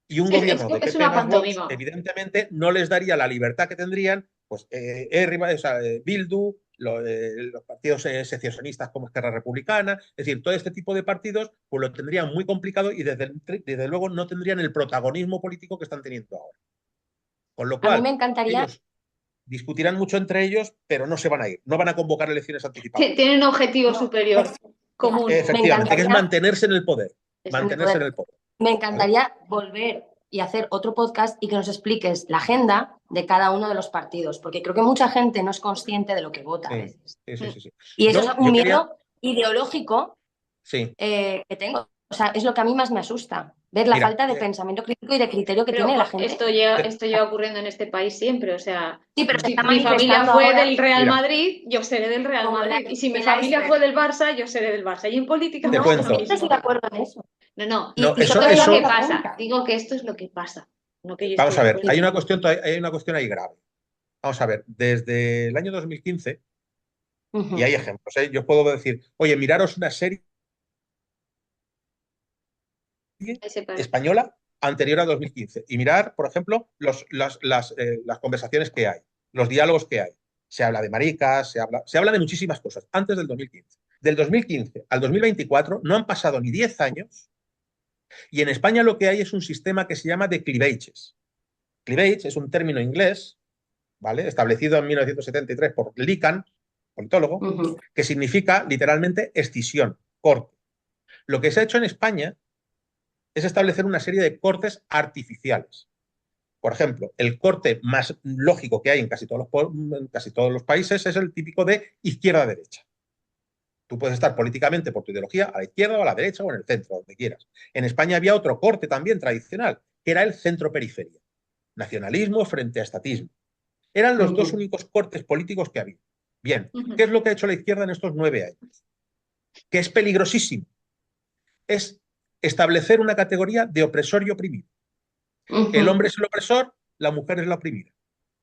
Speaker 3: Y un
Speaker 2: Es,
Speaker 3: gobierno de
Speaker 2: es
Speaker 3: PP
Speaker 2: una
Speaker 3: más Vox,
Speaker 2: pantomima.
Speaker 3: evidentemente, no les daría la libertad que tendrían pues, o sea, Bildu, los partidos secesionistas como Esquerra Republicana, es decir, todo este tipo de partidos pues lo tendrían muy complicado y desde luego no tendrían el protagonismo político que están teniendo ahora. Con lo
Speaker 1: A mí me
Speaker 3: cual,
Speaker 1: encantaría,
Speaker 3: ellos discutirán mucho entre ellos, pero no se van a ir, no van a convocar elecciones anticipadas.
Speaker 2: Tienen un objetivo
Speaker 1: no,
Speaker 2: superior común.
Speaker 1: me
Speaker 3: Efectivamente, que es
Speaker 1: encantaría
Speaker 3: mantenerse en el poder,
Speaker 2: Eso.
Speaker 1: en el
Speaker 3: mantenerse en
Speaker 1: poder.
Speaker 3: el poder,
Speaker 1: Me
Speaker 3: ¿vale?
Speaker 1: encantaría volver y hacer otro podcast y que nos expliques la agenda de cada uno de los partidos, porque creo que mucha gente no es consciente de lo que vota a
Speaker 3: Sí,
Speaker 1: veces.
Speaker 3: sí, sí, sí, sí.
Speaker 1: Y eso es un
Speaker 3: Yo quería,
Speaker 1: miedo ideológico
Speaker 3: sí,
Speaker 1: que tengo. O sea, es lo que a mí más me asusta, ver la
Speaker 3: mira,
Speaker 1: falta de pensamiento crítico y de criterio que
Speaker 2: Pero
Speaker 1: tiene la gente.
Speaker 2: esto lleva ocurriendo en este país siempre. O sea,
Speaker 1: Sí, pero se
Speaker 2: si
Speaker 1: está
Speaker 2: mi familia
Speaker 1: manifestando
Speaker 2: fue
Speaker 1: ahora
Speaker 2: del Real
Speaker 3: mira,
Speaker 2: Madrid, yo seré del Real
Speaker 1: como
Speaker 2: Madrid. Y si mi
Speaker 1: el
Speaker 2: familia fue
Speaker 1: iceberg.
Speaker 2: del Barça, yo seré del Barça. Y en política
Speaker 3: te
Speaker 1: No,
Speaker 2: pasa
Speaker 1: es
Speaker 2: lo
Speaker 1: que yo
Speaker 3: cuento.
Speaker 1: no estoy
Speaker 2: mismo.
Speaker 1: de acuerdo en eso.
Speaker 2: No, no.
Speaker 3: No,
Speaker 1: Y
Speaker 2: Esto
Speaker 1: solo
Speaker 2: es
Speaker 1: digo
Speaker 2: lo
Speaker 1: que
Speaker 2: que
Speaker 1: la
Speaker 2: pasa.
Speaker 1: punta.
Speaker 2: Digo que esto es lo que pasa. No que yo esté
Speaker 3: Vamos a
Speaker 2: de
Speaker 3: ver,
Speaker 2: acuerdo.
Speaker 3: hay una cuestión ahí grave. Vamos a ver, desde el año 2015, y hay
Speaker 1: Ujú.
Speaker 3: ejemplos, ¿eh? Yo puedo decir, oye, miraros una serie
Speaker 2: Ese para.
Speaker 3: española anterior a 2015 y mirar, por ejemplo, las conversaciones que hay, los diálogos que hay. Se habla de maricas, se habla de muchísimas cosas antes del 2015. Del 2015 al 2024 no han pasado ni 10 años y en España lo que hay es un sistema que se llama de clivages. Clivage es un término inglés, ¿vale? Establecido en 1973 por Lican, politólogo,
Speaker 1: Ujú.
Speaker 3: que significa literalmente escisión, corte. Lo que se ha hecho en España es establecer una serie de cortes artificiales. Por ejemplo, el corte más lógico que hay en casi todos los países es el típico de izquierda-derecha. Tú puedes estar políticamente por tu ideología a la izquierda o a la derecha o en el centro, donde quieras. En España había otro corte también tradicional, que era el centro-periferia. Nacionalismo frente a estatismo. Eran los dos
Speaker 1: Ujú.
Speaker 3: únicos cortes políticos que había. Bien, ¿qué
Speaker 2: Ujú,
Speaker 3: es lo que ha hecho la izquierda en estos 9 años? Que es peligrosísimo. Es establecer una categoría de opresor y oprimido. El
Speaker 1: Ujú.
Speaker 3: hombre es el opresor, la mujer es la oprimida.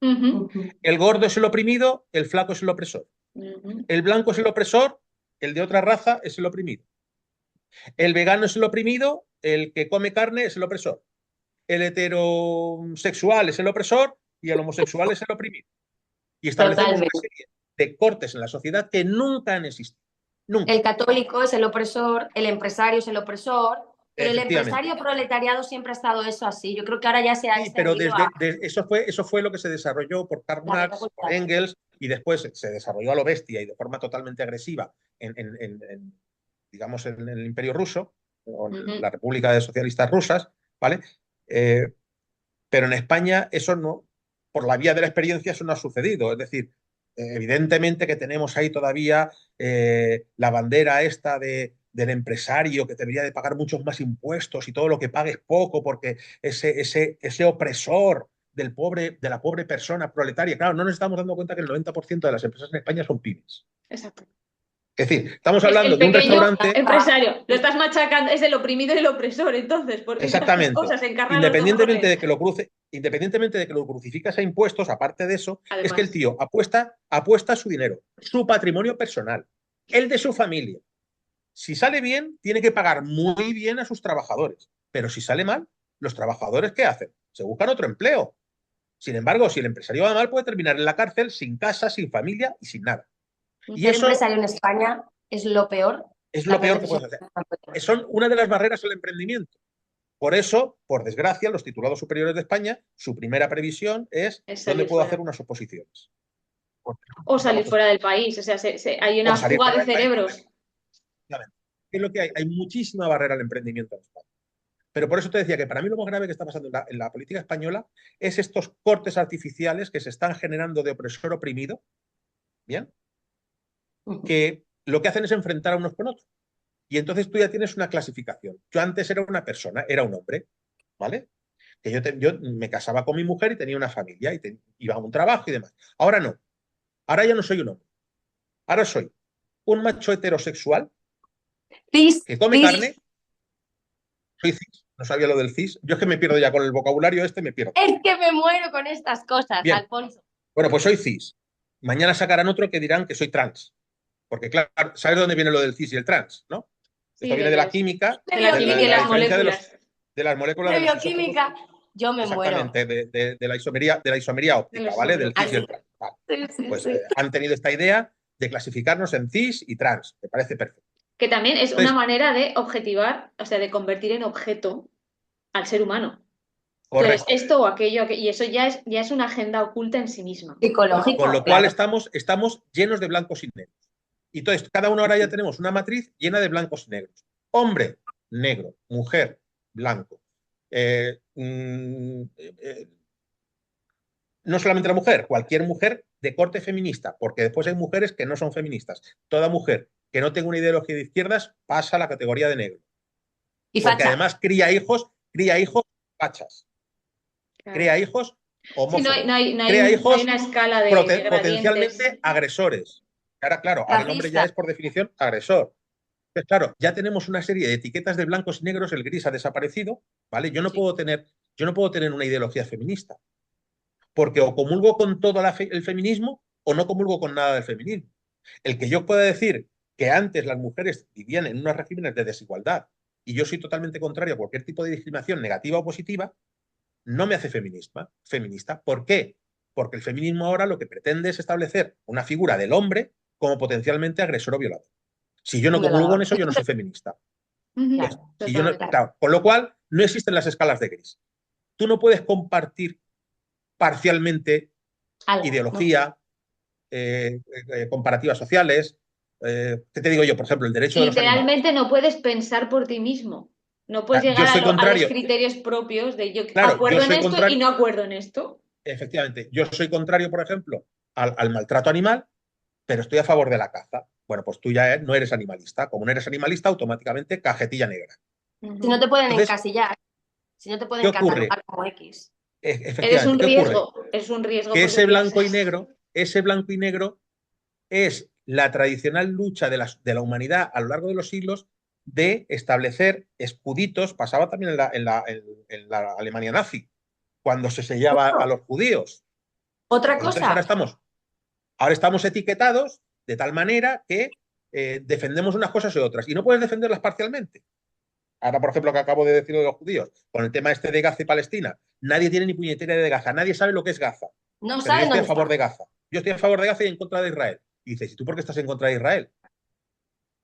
Speaker 2: ujú,
Speaker 1: Ujú.
Speaker 3: El gordo es el oprimido, el flaco es el opresor.
Speaker 2: ujú,
Speaker 3: El blanco es el opresor, el de otra raza es el oprimido. El vegano es el oprimido, el que come carne es el opresor. El heterosexual es el opresor y el homosexual es el oprimido. Y establecemos una
Speaker 1: Totalmente.
Speaker 3: serie de cortes en la sociedad que nunca han existido. Nunca.
Speaker 1: El católico es el opresor, el empresario es el opresor, pero el
Speaker 3: Efectivamente.
Speaker 1: empresario proletariado siempre ha estado eso así. Yo creo que ahora ya se ha
Speaker 3: Sí, pero
Speaker 1: extendido a
Speaker 3: eso fue lo que se desarrolló por Karl
Speaker 1: la guerra
Speaker 3: Marx, por
Speaker 1: cultural.
Speaker 3: Engels, y después se desarrolló a lo bestia y de forma totalmente agresiva digamos, en el Imperio Ruso, o en
Speaker 2: ujú.
Speaker 3: la República de Socialistas Rusas, ¿vale? Eh, pero en España eso no, por la vía de la experiencia, eso no ha sucedido. Es decir, evidentemente que tenemos ahí todavía la bandera esta del empresario que debería de pagar muchos más impuestos y todo lo que pague es poco porque ese opresor de la pobre persona proletaria, claro, no nos estamos dando cuenta que el 90% de las empresas en España son pymes.
Speaker 2: Exacto.
Speaker 3: Es decir, estamos
Speaker 2: El
Speaker 3: hablando de un
Speaker 2: pequeño
Speaker 3: restaurante.
Speaker 2: empresario, lo estás machacando, es el oprimido y el opresor, entonces, porque entre otras
Speaker 3: Exactamente.
Speaker 2: cosas se encarnan los dos
Speaker 3: Independientemente
Speaker 2: roles.
Speaker 3: de que independientemente de que lo crucificas a impuestos, aparte de eso, es que el
Speaker 2: Además.
Speaker 3: tío apuesta su dinero, su patrimonio personal, el de su familia. Si sale bien, tiene que pagar muy bien a sus trabajadores. Pero si sale mal, los trabajadores, ¿qué hacen? Se buscan otro empleo. Sin embargo, si el empresario va mal, puede terminar en la cárcel sin casa, sin familia y sin nada. Y
Speaker 1: Ser
Speaker 3: eso
Speaker 1: empresario en España es lo peor
Speaker 3: es
Speaker 1: que
Speaker 3: lo
Speaker 1: hacer
Speaker 3: peor que
Speaker 1: decisión.
Speaker 3: puedes hacer. Son una de las barreras al emprendimiento. Por eso, por desgracia, los titulados superiores de España, su primera previsión es
Speaker 2: Es
Speaker 3: dónde
Speaker 2: salir
Speaker 3: puedo hacer
Speaker 2: fuera.
Speaker 3: unas oposiciones. Porque no
Speaker 2: O
Speaker 3: hay
Speaker 2: salir
Speaker 3: trabajos
Speaker 2: fuera del país. O sea, hay
Speaker 3: o
Speaker 2: una
Speaker 3: salir
Speaker 2: fuga
Speaker 3: fuera
Speaker 2: de
Speaker 3: del país.
Speaker 2: cerebros.
Speaker 3: ¿Qué es lo que hay? Hay muchísima barrera al emprendimiento en España. Pero por eso te decía que para mí lo más grave que está pasando en la política española es estos cortes artificiales que se están generando de opresor oprimido, ¿bien? Que lo que hacen es enfrentar a unos con otros. Y entonces tú ya tienes una clasificación. Yo antes era una persona, era un hombre, ¿vale? Que yo me casaba con mi mujer y tenía una familia y iba a un trabajo y demás. Ahora no. Ahora ya no soy un hombre. Ahora soy un macho heterosexual
Speaker 1: Cis,
Speaker 3: que come
Speaker 1: cis,
Speaker 3: carne. Soy cis. No sabía lo del cis. Yo es que me pierdo ya con el vocabulario me pierdo.
Speaker 1: es que me muero con estas cosas,
Speaker 3: Bien.
Speaker 1: Alfonso.
Speaker 3: Bueno, pues soy cis. Mañana sacarán otro que dirán que soy trans. Porque claro, ¿sabes de dónde viene lo del cis y el trans, no?
Speaker 2: Sí,
Speaker 3: Esto viene de la química,
Speaker 2: de la química y
Speaker 3: de la
Speaker 2: las
Speaker 3: diferencia
Speaker 2: moléculas.
Speaker 3: de las moléculas
Speaker 1: De
Speaker 3: de los isótopos.
Speaker 1: bioquímica, yo me muero.
Speaker 3: Exactamente, de la isomería óptica, ¿vale? Del cis y el trans. Vale.
Speaker 1: Sí, sí,
Speaker 3: Pues
Speaker 1: sí.
Speaker 3: han tenido esta idea de clasificarnos en cis y trans. Me parece perfecto.
Speaker 2: Que también es una
Speaker 3: Entonces,
Speaker 2: manera de objetivar, o sea, de convertir en objeto al ser humano. Entonces,
Speaker 3: correcto.
Speaker 2: esto o aquello, y eso ya es una agenda oculta en sí misma.
Speaker 3: Con
Speaker 1: Psicológico,
Speaker 3: lo cual
Speaker 1: claro.
Speaker 3: estamos llenos de blancos y negros. Y entonces, cada uno ahora ya tenemos una matriz llena de blancos y negros. Hombre, negro. Mujer, blanco. Eh, mm, eh, no solamente la mujer, cualquier mujer de corte feminista, porque después hay mujeres que no son feministas. Toda mujer que no tenga una ideología de izquierdas pasa a la categoría de negro.
Speaker 1: Y
Speaker 3: Porque
Speaker 1: facha.
Speaker 3: además cría hijos fachas,
Speaker 2: Claro.
Speaker 3: cría hijos
Speaker 2: Sí,
Speaker 3: homófobos,
Speaker 2: no
Speaker 3: cría
Speaker 2: hay
Speaker 3: hijos
Speaker 2: una escala de gradientes.
Speaker 3: potencialmente agresores. Ahora, claro, ahora el hombre ya
Speaker 1: Racista.
Speaker 3: es por definición agresor. Pues claro, ya tenemos una serie de etiquetas de blancos y negros, el gris ha desaparecido, ¿vale?
Speaker 2: Sí.
Speaker 3: Yo no puedo tener una ideología feminista, porque o comulgo con todo el feminismo o no comulgo con nada del feminismo. El que yo pueda decir que antes las mujeres vivían en unos regímenes de desigualdad y yo soy totalmente contrario a cualquier tipo de discriminación negativa o positiva, no me hace feminista. ¿Por qué? Porque el feminismo ahora lo que pretende es establecer una figura del hombre como potencialmente agresor o violador. Si yo no
Speaker 1: Un
Speaker 3: comulgo en
Speaker 1: violador.
Speaker 3: eso, yo no soy feminista.
Speaker 2: Ujú,
Speaker 3: Entonces,
Speaker 1: Claro,
Speaker 3: si yo no,
Speaker 2: totalmente.
Speaker 3: claro, con lo cual, no existen las escalas de gris. Tú no puedes compartir parcialmente
Speaker 1: algo, ¿no?
Speaker 3: ideología, comparativas sociales. ¿Qué te digo yo? Por ejemplo, el derecho de los animales.
Speaker 2: Literalmente no puedes pensar por ti mismo. No puedes
Speaker 3: Yo
Speaker 2: llegar
Speaker 3: soy
Speaker 2: a los
Speaker 3: contrario,
Speaker 2: criterios propios de yo
Speaker 3: claro, yo
Speaker 2: acuerdo en
Speaker 3: soy
Speaker 2: esto y
Speaker 3: contrario,
Speaker 2: no acuerdo en esto.
Speaker 3: efectivamente, yo soy contrario, por ejemplo, al maltrato animal, pero estoy a favor de la caza. Bueno, pues tú ya no eres animalista. Como no eres animalista, automáticamente cajetilla negra.
Speaker 1: Si no
Speaker 2: Ujú.
Speaker 1: te pueden
Speaker 3: Entonces,
Speaker 1: encasillar, si no te
Speaker 3: ¿qué
Speaker 1: pueden
Speaker 3: ocurre?
Speaker 1: catalogar como X.
Speaker 3: Efectivamente, ¿qué ocurre?
Speaker 2: Es un riesgo
Speaker 3: Que
Speaker 2: porque piensas.
Speaker 3: ese blanco y negro es la tradicional lucha de la humanidad a lo largo de los siglos de establecer escuditos, pasaba también en la Alemania nazi, cuando se sellaba a
Speaker 1: Justo.
Speaker 3: los judíos.
Speaker 1: Otra
Speaker 3: Pues entonces
Speaker 1: cosa,
Speaker 3: ahora estamos etiquetados de tal manera que defendemos unas cosas y otras, y no puedes defenderlas parcialmente. Ahora, por ejemplo, que acabo de decir de los judíos, con el tema este de Gaza y Palestina, nadie tiene ni puñetera de Gaza, nadie sabe lo que es Gaza,
Speaker 1: no
Speaker 3: pero yo
Speaker 1: saben
Speaker 3: estoy a
Speaker 1: dónde
Speaker 3: favor
Speaker 1: está.
Speaker 3: de Gaza. Yo estoy a favor de Gaza y en contra de Israel. Y dices, ¿y tú por qué estás en contra de Israel?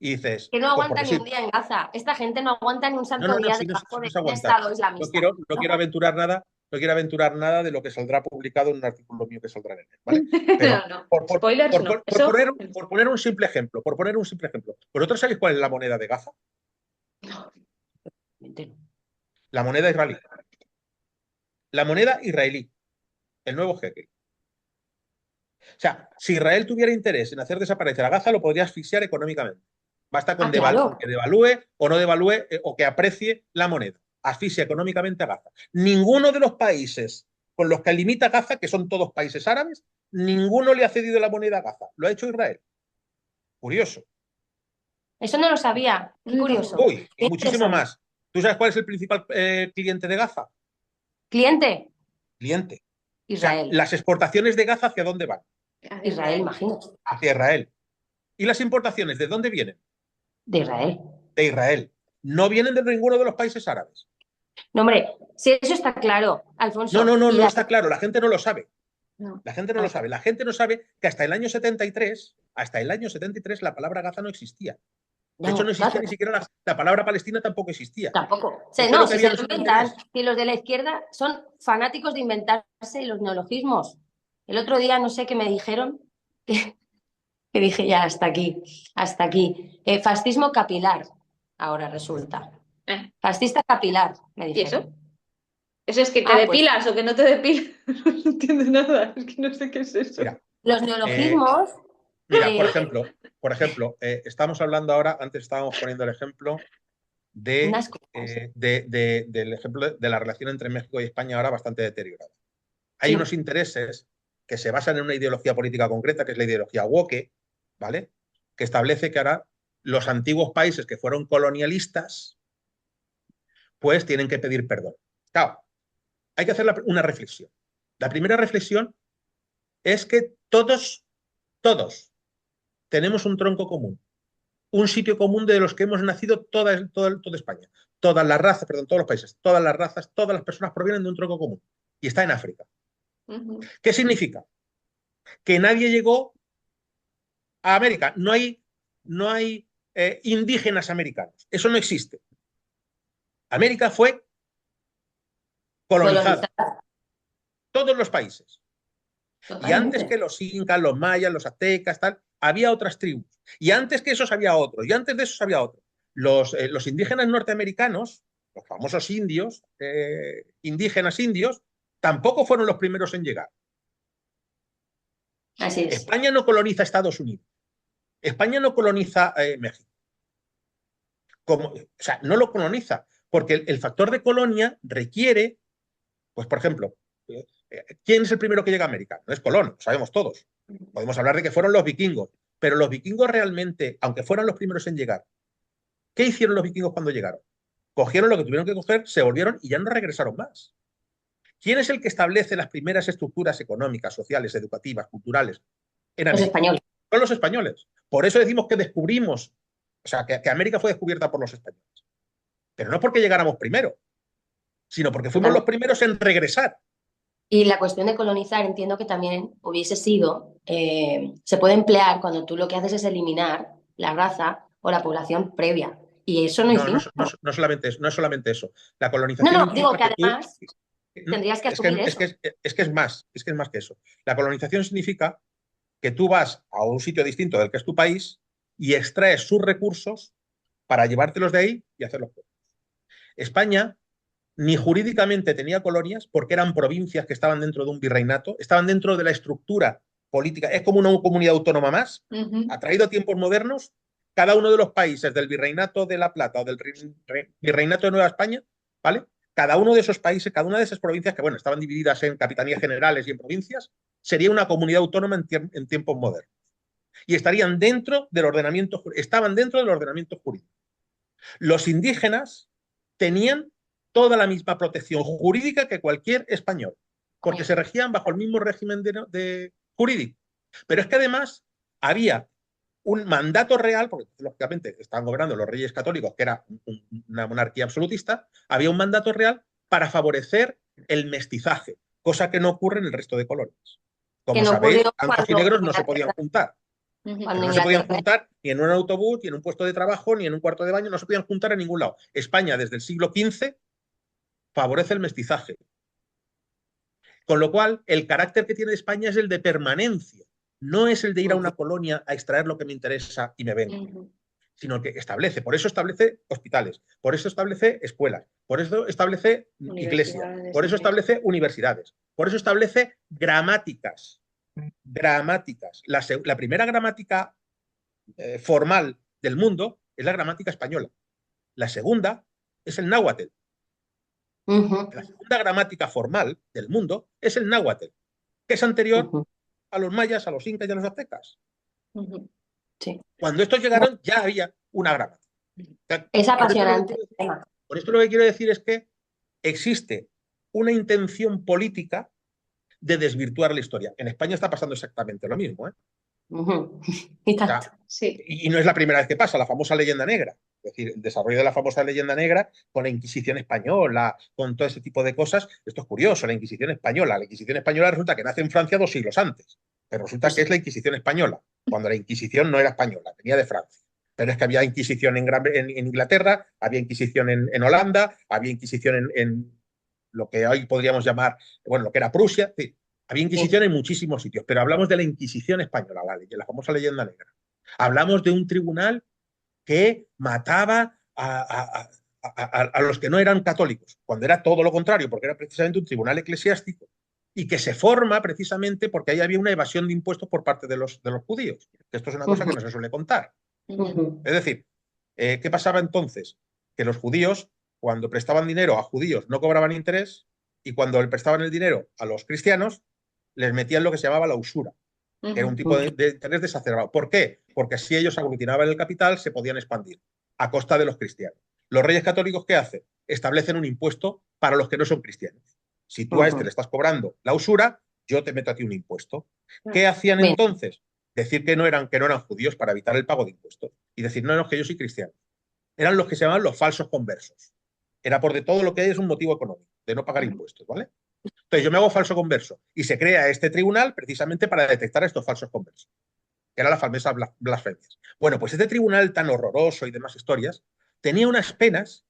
Speaker 3: Y dices,
Speaker 1: Que no
Speaker 3: pues
Speaker 1: aguanta
Speaker 3: porque
Speaker 1: ni
Speaker 3: sí.
Speaker 1: un día en Gaza. Esta gente no aguanta ni un
Speaker 3: No,
Speaker 1: santo
Speaker 3: no, no,
Speaker 1: día
Speaker 3: si no,
Speaker 1: debajo
Speaker 3: si no
Speaker 1: de
Speaker 3: es
Speaker 1: un
Speaker 3: aguantar.
Speaker 1: estado
Speaker 3: No
Speaker 1: islamista.
Speaker 3: quiero, no quiero aventurar nada, no quiero aventurar nada de lo que saldrá publicado en un artículo mío que saldrá en él, ¿vale?
Speaker 2: No,
Speaker 3: Pero
Speaker 2: no. Spoilers no.
Speaker 3: por poner un simple ejemplo, ¿vosotros sabéis cuál es la moneda de Gaza?
Speaker 1: No,
Speaker 3: La moneda israelí. La moneda israelí, el nuevo jeque. O sea, si Israel tuviera interés en hacer desaparecer a Gaza, lo podría asfixiar económicamente. Basta
Speaker 1: ah,
Speaker 3: con
Speaker 1: claro.
Speaker 3: que devalúe o no devalúe o que aprecie la moneda. Asfixia económicamente a Gaza. Ninguno de los países con los que limita Gaza, que son todos países árabes, ninguno le ha cedido la moneda a Gaza. Lo ha hecho Israel. Curioso.
Speaker 1: Eso no lo sabía. Qué
Speaker 2: Yo
Speaker 1: curioso.
Speaker 2: tampoco.
Speaker 3: Uy, y
Speaker 1: Qué
Speaker 3: muchísimo
Speaker 1: interesante.
Speaker 3: más. ¿Tú sabes cuál es el principal cliente de Gaza?
Speaker 1: Cliente,
Speaker 3: Cliente. O sea,
Speaker 1: Israel.
Speaker 3: las exportaciones de Gaza, ¿hacia dónde van?
Speaker 2: Hacia
Speaker 1: Israel,
Speaker 2: Israel.
Speaker 1: imagino.
Speaker 3: Hacia Israel. ¿Y las importaciones de dónde vienen?
Speaker 1: De Israel.
Speaker 3: De Israel. No vienen de ninguno de los países árabes.
Speaker 1: No, hombre, si eso está claro,
Speaker 3: No,
Speaker 1: Alfonso.
Speaker 3: no, no,
Speaker 1: Y
Speaker 3: no
Speaker 1: las...
Speaker 3: está claro. La gente no lo sabe.
Speaker 2: No.
Speaker 3: La gente no lo sabe. La gente no sabe que hasta el año 73, la palabra Gaza no existía. De hecho, no
Speaker 1: No,
Speaker 3: existía
Speaker 1: claro,
Speaker 3: ni siquiera la palabra Palestina tampoco existía.
Speaker 1: tampoco.
Speaker 3: Es que
Speaker 1: No,
Speaker 3: lo que
Speaker 1: si
Speaker 3: había
Speaker 1: se
Speaker 3: era
Speaker 1: lo
Speaker 3: solo
Speaker 1: inventan,
Speaker 3: interés.
Speaker 1: si los de la izquierda son fanáticos de inventarse los neologismos. El otro día no sé qué me dijeron, que dije ya, hasta aquí, hasta aquí. Fascismo capilar, ahora resulta.
Speaker 2: Eh,
Speaker 1: Fascista capilar, me
Speaker 2: ¿Y eso?
Speaker 1: dijeron.
Speaker 2: ¿Eso es que te
Speaker 1: Ah, pues
Speaker 2: depilas o que no te depilas? No entiendo nada. Es que no sé qué es eso.
Speaker 3: Mira,
Speaker 1: los
Speaker 3: eh,
Speaker 1: neologismos,
Speaker 3: mira,
Speaker 1: eh,
Speaker 3: por ejemplo, estamos hablando ahora, antes estábamos poniendo el ejemplo
Speaker 1: unas cosas.
Speaker 3: del ejemplo de la relación entre México y España ahora bastante deteriorada. Hay
Speaker 1: Sí,
Speaker 3: unos intereses que se basan en una ideología política concreta, que es la ideología woke, ¿vale? Que establece que ahora los antiguos países que fueron colonialistas, pues tienen que pedir perdón. Claro, hay que hacer una reflexión. La primera reflexión es que todos tenemos un tronco común, un sitio común de los que hemos nacido toda España. Todas las razas, perdón, todos los países, todas las razas, todas las personas provienen de un tronco común. Y está en África. ¿Qué significa? Que nadie llegó a América. No hay indígenas americanos. Eso no existe. América fue colonizada. Todos los países.
Speaker 1: Totalmente.
Speaker 3: Y antes que los incas, los mayas, los aztecas, tal, había otras tribus. Y antes que esos había otros. Y antes de esos había otros. Los indígenas norteamericanos, los famosos indios, indígenas indios, tampoco fueron los primeros en llegar.
Speaker 1: Así es.
Speaker 3: España no coloniza Estados Unidos. España no coloniza México. O sea, no lo coloniza, porque el factor de colonia requiere, pues por ejemplo, ¿quién es el primero que llega a América? No es Colón, lo sabemos todos. Podemos hablar de que fueron los vikingos, pero los vikingos realmente, aunque fueran los primeros en llegar, ¿qué hicieron los vikingos cuando llegaron? Cogieron lo que tuvieron que coger, se volvieron y ya no regresaron más. ¿Quién es el que establece las primeras estructuras económicas, sociales, educativas, culturales en
Speaker 1: Los
Speaker 3: América?
Speaker 1: españoles.
Speaker 3: Son los españoles. Por eso decimos que descubrimos, o sea, que América fue descubierta por los españoles. Pero no porque llegáramos primero, sino porque fuimos los primeros en regresar.
Speaker 1: Y la cuestión de colonizar entiendo que también hubiese sido, se puede emplear cuando tú lo que haces es eliminar la raza o la población previa. Y eso no hicimos.
Speaker 3: No solamente eso. La colonización
Speaker 1: No, digo que además
Speaker 3: tú,
Speaker 1: tendrías que asumir eso.
Speaker 3: Es que es más que eso. La colonización significa que tú vas a un sitio distinto del que es tu país y extraes sus recursos para llevártelos de ahí y hacerlos propios. España ni jurídicamente tenía colonias porque eran provincias que estaban dentro de un virreinato, estaban dentro de la estructura política, es como una comunidad autónoma más, atraído a tiempos modernos, cada uno de los países del Virreinato de La Plata o del Virreinato de Nueva España, ¿vale? Cada uno de esos países, cada una de esas provincias que, bueno, estaban divididas en capitanías generales y en provincias, sería una comunidad autónoma en tiempos modernos. Y estaban dentro del ordenamiento jurídico. Los indígenas tenían toda la misma protección jurídica que cualquier español, porque se regían bajo el mismo régimen jurídico. Pero es que además había un mandato real, porque lógicamente estaban gobernando los reyes católicos, que era una monarquía absolutista, había un mandato real para favorecer el mestizaje, cosa que no ocurre en el resto de colonias. Como sabéis, blancos y negros no se podían juntar. No se podían juntar ni en un autobús, ni en un puesto de trabajo, ni en un cuarto de baño, no se podían juntar en ningún lado. España, desde el siglo XV, favorece el mestizaje. Con lo cual, el carácter que tiene España es el de permanencia, no es el de ir a una colonia a extraer lo que me interesa y me vengo, sino que por eso establece hospitales, por eso establece escuelas, por eso establece iglesias, por eso establece universidades, por eso establece gramáticas. La primera gramática formal del mundo es la gramática española. La segunda es el náhuatl. La segunda gramática formal del mundo es el náhuatl, que es anterior a los mayas, a los incas y a los aztecas.
Speaker 1: Sí.
Speaker 3: Cuando estos llegaron ya había una gramática.
Speaker 1: Es apasionante.
Speaker 3: Por esto lo que quiero decir es que existe una intención política de desvirtuar la historia. En España está pasando exactamente lo mismo, ¿eh?
Speaker 1: Y tanto.
Speaker 3: O sea, y no es la primera vez que pasa, la famosa leyenda negra. Es decir, el desarrollo de la famosa leyenda negra con la Inquisición española, con todo ese tipo de cosas. Esto es curioso, la Inquisición española. La Inquisición española resulta que nace en Francia 2 siglos antes, pero resulta que es la Inquisición española, cuando la Inquisición no era española, venía de Francia. Pero es que había Inquisición en Inglaterra, había Inquisición en Holanda, había Inquisición en lo que hoy podríamos llamar, bueno, lo que era Prusia. Sí, había Inquisición en muchísimos sitios, pero hablamos de la Inquisición española, la famosa leyenda negra. Hablamos de un tribunal que mataba a los que no eran católicos, cuando era todo lo contrario, porque era precisamente un tribunal eclesiástico y que se forma precisamente porque ahí había una evasión de impuestos por parte de los judíos. Esto es una cosa que no se suele contar. Es decir, ¿qué pasaba entonces? Que los judíos, cuando prestaban dinero a judíos, no cobraban interés, y cuando le prestaban el dinero a los cristianos, les metían lo que se llamaba la usura, que era un tipo de interés desacerbado. ¿Por qué? Porque si ellos aglutinaban el capital, se podían expandir a costa de los cristianos. Los reyes católicos, ¿qué hacen? Establecen un impuesto para los que no son cristianos. Si tú a este le estás cobrando la usura, yo te meto a ti un impuesto. ¿Qué hacían entonces? decir que no eran judíos para evitar el pago de impuestos. Y decir, no, no, es que yo soy cristiano. Eran los que se llamaban los falsos conversos. Era por de todo lo que hay es un motivo económico, de no pagar impuestos, ¿vale? Entonces yo me hago falso converso y se crea este tribunal precisamente para detectar a estos falsos conversos, que era la famosa blasfemias. Bueno, pues este tribunal tan horroroso y demás historias tenía unas penas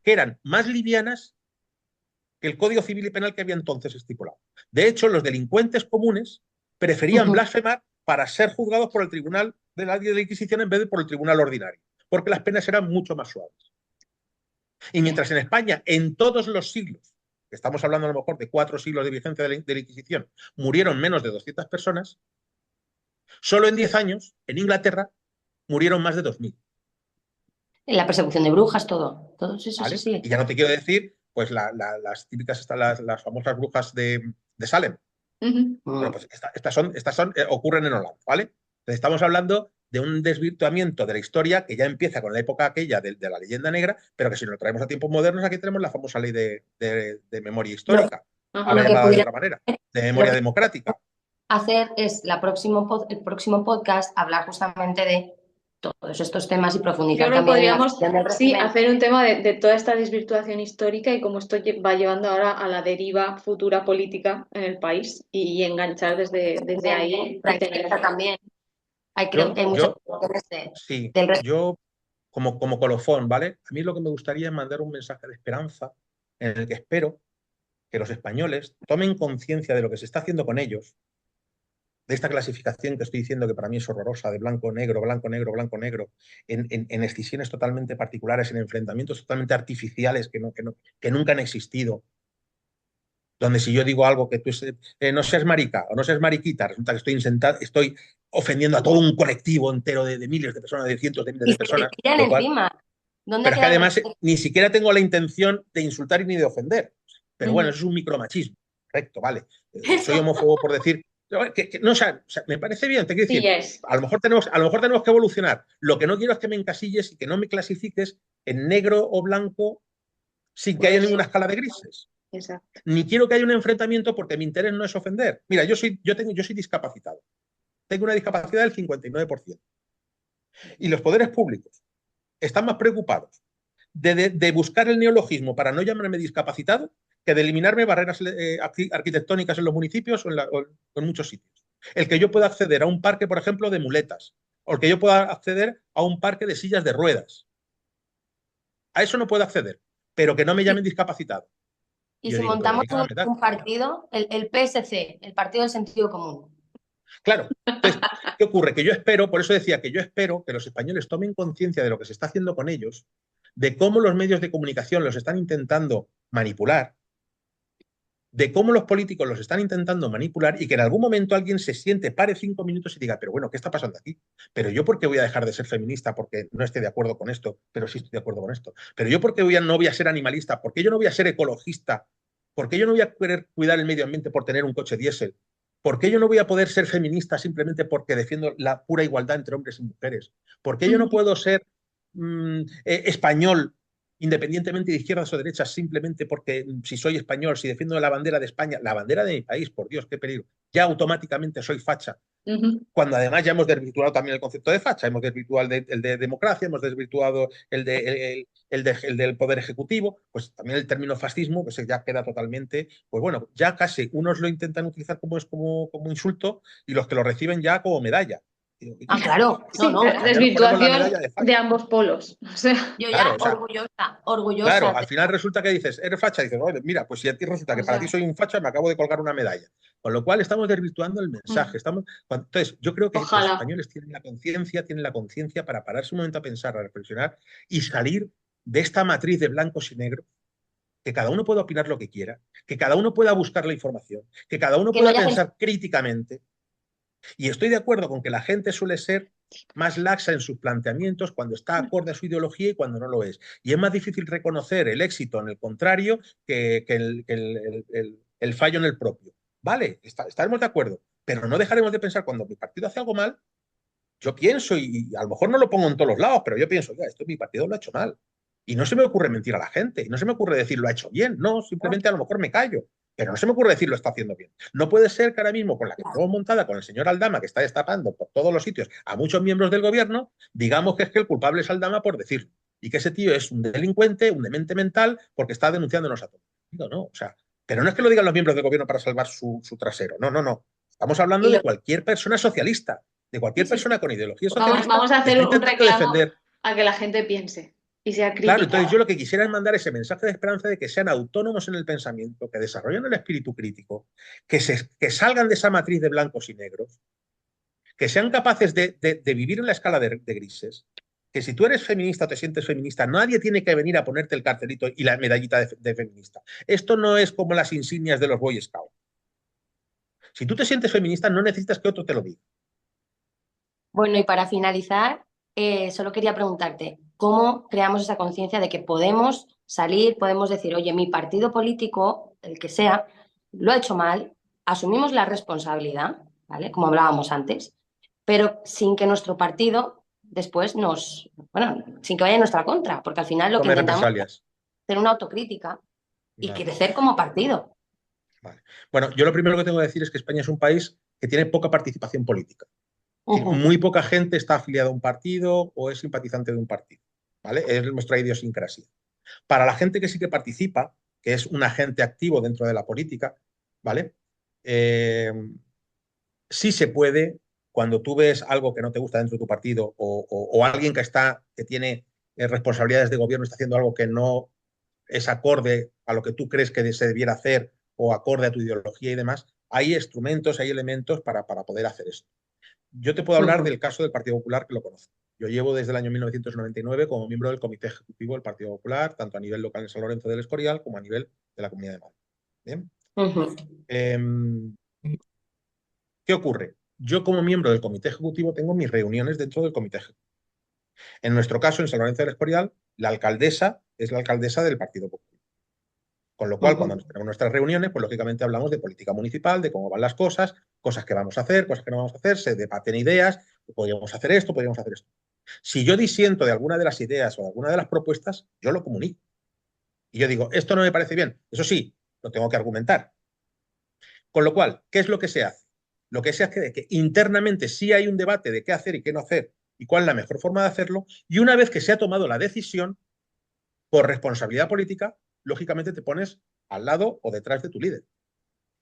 Speaker 3: que eran más livianas que el Código Civil y Penal que había entonces estipulado. De hecho, los delincuentes comunes preferían blasfemar para ser juzgados por el Tribunal de la Inquisición en vez de por el Tribunal Ordinario, porque las penas eran mucho más suaves. Y mientras en España, en todos los siglos, estamos hablando a lo mejor de 4 siglos de vigencia de la Inquisición, murieron menos de 200 personas, solo en 10 años, en Inglaterra, murieron más de 2000.
Speaker 1: En la persecución de brujas, todo. Todo eso
Speaker 3: ¿Vale?
Speaker 1: sí.
Speaker 3: Y ya no te quiero decir, pues las típicas, las famosas brujas de Salem. Bueno, pues ocurren en Holanda, ¿vale? Entonces estamos hablando de un desvirtuamiento de la historia que ya empieza con la época aquella de la leyenda negra, pero que si lo traemos a tiempos modernos, aquí tenemos la famosa ley de memoria histórica, ahora llamada de otra manera, de memoria democrática.
Speaker 1: Hacer es el próximo podcast hablar justamente de todos estos temas y profundizar
Speaker 2: Yo creo que
Speaker 1: también
Speaker 2: podríamos,
Speaker 1: en la
Speaker 2: sí, hacer un tema de toda esta desvirtuación histórica y cómo esto va llevando ahora a la deriva futura política en el país y enganchar desde ahí.
Speaker 1: También. Creo que hay muchas
Speaker 3: sí,
Speaker 1: del resto.
Speaker 3: yo como colofón, ¿vale? A mí lo que me gustaría es mandar un mensaje de esperanza en el que espero que los españoles tomen conciencia de lo que se está haciendo con ellos, de esta clasificación que estoy diciendo que para mí es horrorosa, de blanco-negro, blanco-negro, blanco-negro, en escisiones totalmente particulares, en enfrentamientos totalmente artificiales que nunca han existido, donde si yo digo algo que tú no seas marica o no seas mariquita, resulta que estoy ofendiendo a todo un colectivo entero de miles de personas, de cientos de miles de personas.
Speaker 1: Lo cual, encima.
Speaker 3: Pero es que además ni siquiera tengo la intención de insultar ni de ofender. Pero bueno, eso es un micromachismo. Correcto, vale. Soy homófobo por decir. No, o sea, me parece bien, te quiero decir,
Speaker 2: Sí,
Speaker 3: a lo mejor tenemos que evolucionar. Lo que no quiero es que me encasilles y que no me clasifiques en negro o blanco sin que haya ninguna escala de grises.
Speaker 2: Exacto.
Speaker 3: Ni quiero que haya un enfrentamiento porque mi interés no es ofender. Mira, yo soy discapacitado. Tengo una discapacidad del 59%. Y los poderes públicos están más preocupados de buscar el neologismo para no llamarme discapacitado que de eliminarme barreras arquitectónicas en los municipios o en muchos sitios. El que yo pueda acceder a un parque, por ejemplo, de muletas, o el que yo pueda acceder a un parque de sillas de ruedas. A eso no puedo acceder, pero que no me llamen discapacitado.
Speaker 1: Y si montamos un partido, el PSC, el Partido del Sentido Común.
Speaker 3: Claro. Entonces, ¿qué ocurre? Que yo espero, por eso decía que yo espero que los españoles tomen conciencia de lo que se está haciendo con ellos, de cómo los medios de comunicación los están intentando manipular, de cómo los políticos los están intentando manipular y que en algún momento alguien se siente, pare 5 minutos y diga, pero bueno, ¿qué está pasando aquí? Pero yo ¿por qué voy a dejar de ser feminista porque no esté de acuerdo con esto, pero sí estoy de acuerdo con esto? Pero yo ¿por qué no voy a ser animalista? ¿Por qué yo no voy a ser ecologista? ¿Por qué yo no voy a querer cuidar el medio ambiente por tener un coche diésel? ¿Por qué yo no voy a poder ser feminista simplemente porque defiendo la pura igualdad entre hombres y mujeres? ¿Por qué yo no puedo ser español independientemente de izquierdas o derechas, simplemente porque si soy español, si defiendo la bandera de España, la bandera de mi país, por Dios, qué peligro, ya automáticamente soy facha? Cuando además ya hemos desvirtuado también el concepto de facha, hemos desvirtuado el de democracia, hemos desvirtuado el del poder ejecutivo, pues también el término fascismo, pues ya queda totalmente, pues bueno, ya casi unos lo intentan utilizar como insulto y los que lo reciben ya como medalla.
Speaker 1: Claro,
Speaker 2: desvirtuación de ambos polos. O sea,
Speaker 1: yo ya orgullosa.
Speaker 3: Claro, al final resulta que dices, eres facha, y dices, bueno, mira, pues si a ti resulta que para ti soy un facha, me acabo de colgar una medalla. Con lo cual estamos desvirtuando el mensaje. Entonces, yo creo que los españoles tienen la conciencia para pararse un momento a pensar, a reflexionar y salir de esta matriz de blancos y negros, que cada uno pueda opinar lo que quiera, que cada uno pueda buscar la información, que cada uno pueda pensar críticamente. Y estoy de acuerdo con que la gente suele ser más laxa en sus planteamientos cuando está acorde a su ideología y cuando no lo es. Y es más difícil reconocer el éxito en el contrario que el fallo en el propio. Vale, estaremos de acuerdo, pero no dejaremos de pensar cuando mi partido hace algo mal. Yo pienso, y a lo mejor no lo pongo en todos los lados, pero yo pienso, ya, esto mi partido lo ha hecho mal. Y no se me ocurre mentir a la gente, y no se me ocurre decir lo ha hecho bien, no, simplemente a lo mejor me callo. Pero no se me ocurre decir lo está haciendo bien. No puede ser que ahora mismo, con la que tenemos montada, con el señor Aldama, que está destapando por todos los sitios a muchos miembros del gobierno, digamos que es que el culpable es Aldama por decirlo. Y que ese tío es un delincuente, un demente mental, porque está denunciándonos a todos. Digo, no, o sea, pero no es que lo digan los miembros del gobierno para salvar su trasero. No, no, no. Estamos hablando
Speaker 2: Y
Speaker 3: de
Speaker 2: lo,
Speaker 3: cualquier persona socialista, de
Speaker 2: sí,
Speaker 3: cualquier
Speaker 2: sí,
Speaker 3: persona
Speaker 2: sí.
Speaker 3: con ideología
Speaker 2: Vamos,
Speaker 3: socialista
Speaker 2: vamos a
Speaker 3: que
Speaker 2: hacer
Speaker 3: está
Speaker 2: un
Speaker 3: intentando
Speaker 2: reclamo
Speaker 3: defender.
Speaker 2: a que la gente piense y sea
Speaker 3: Claro, entonces
Speaker 2: crítica.
Speaker 3: yo lo que quisiera es mandar ese mensaje de esperanza de que sean autónomos en el pensamiento, que desarrollen el espíritu crítico, que salgan de esa matriz de blancos y negros, que sean capaces de vivir en la escala de grises, que si tú eres feminista o te sientes feminista, nadie tiene que venir a ponerte el cartelito y la medallita de feminista. Esto no es como las insignias de los Boy Scouts. Si tú te sientes feminista, no necesitas que otro te lo diga.
Speaker 1: Bueno, y para finalizar, solo quería preguntarte, ¿cómo creamos esa conciencia de que podemos salir, podemos decir, oye, mi partido político, el que sea, lo ha hecho mal, asumimos la responsabilidad, ¿vale? Como hablábamos antes, pero sin que nuestro partido después bueno, sin que vaya en nuestra contra, porque al final lo que
Speaker 3: Tome
Speaker 1: intentamos es
Speaker 3: represalias.
Speaker 1: hacer una autocrítica y
Speaker 3: Vale,
Speaker 1: crecer como partido.
Speaker 3: vale. Bueno, yo lo primero que tengo que decir es que España es un país que tiene poca participación política. Es decir,
Speaker 1: Ujú.
Speaker 3: muy poca gente está afiliada a un partido o es simpatizante de un partido. ¿Vale? Es nuestra idiosincrasia. Para la gente que sí que participa, que es un agente activo dentro de la política, ¿vale? Eh, sí se puede, cuando tú ves algo que no te gusta dentro de tu partido o alguien que tiene responsabilidades de gobierno está haciendo algo que no es acorde a lo que tú crees que se debiera hacer o acorde a tu ideología y demás, hay instrumentos, hay elementos para poder hacer esto. Yo te puedo hablar
Speaker 1: Ujú.
Speaker 3: del caso del Partido Popular, que lo conozco. Yo llevo desde el año 1999 como miembro del Comité Ejecutivo del Partido Popular, tanto a nivel local en San Lorenzo del Escorial como a nivel de la Comunidad de Madrid. ¿Bien?
Speaker 1: Ujú.
Speaker 3: Eh, ¿Qué ocurre? Yo como miembro del Comité Ejecutivo tengo mis reuniones dentro del Comité Ejecutivo. En nuestro caso, en San Lorenzo del Escorial, la alcaldesa es la alcaldesa del Partido Popular. Con lo cual, cuando
Speaker 1: Ujú.
Speaker 3: tenemos nuestras reuniones, pues lógicamente hablamos de política municipal, de cómo van las cosas, cosas que vamos a hacer, cosas que no vamos a hacer, se debaten ideas, podríamos hacer esto, podríamos hacer esto. Si yo disiento de alguna de las ideas o de alguna de las propuestas, yo lo comunico. Y yo digo, esto no me parece bien. Eso sí, lo tengo que argumentar. Con lo cual, ¿qué es lo que se hace? Lo que se hace es que internamente sí hay un debate de qué hacer y qué no hacer y cuál es la mejor forma de hacerlo. Y una vez que se ha tomado la decisión, por responsabilidad política, lógicamente te pones al lado o detrás de tu líder.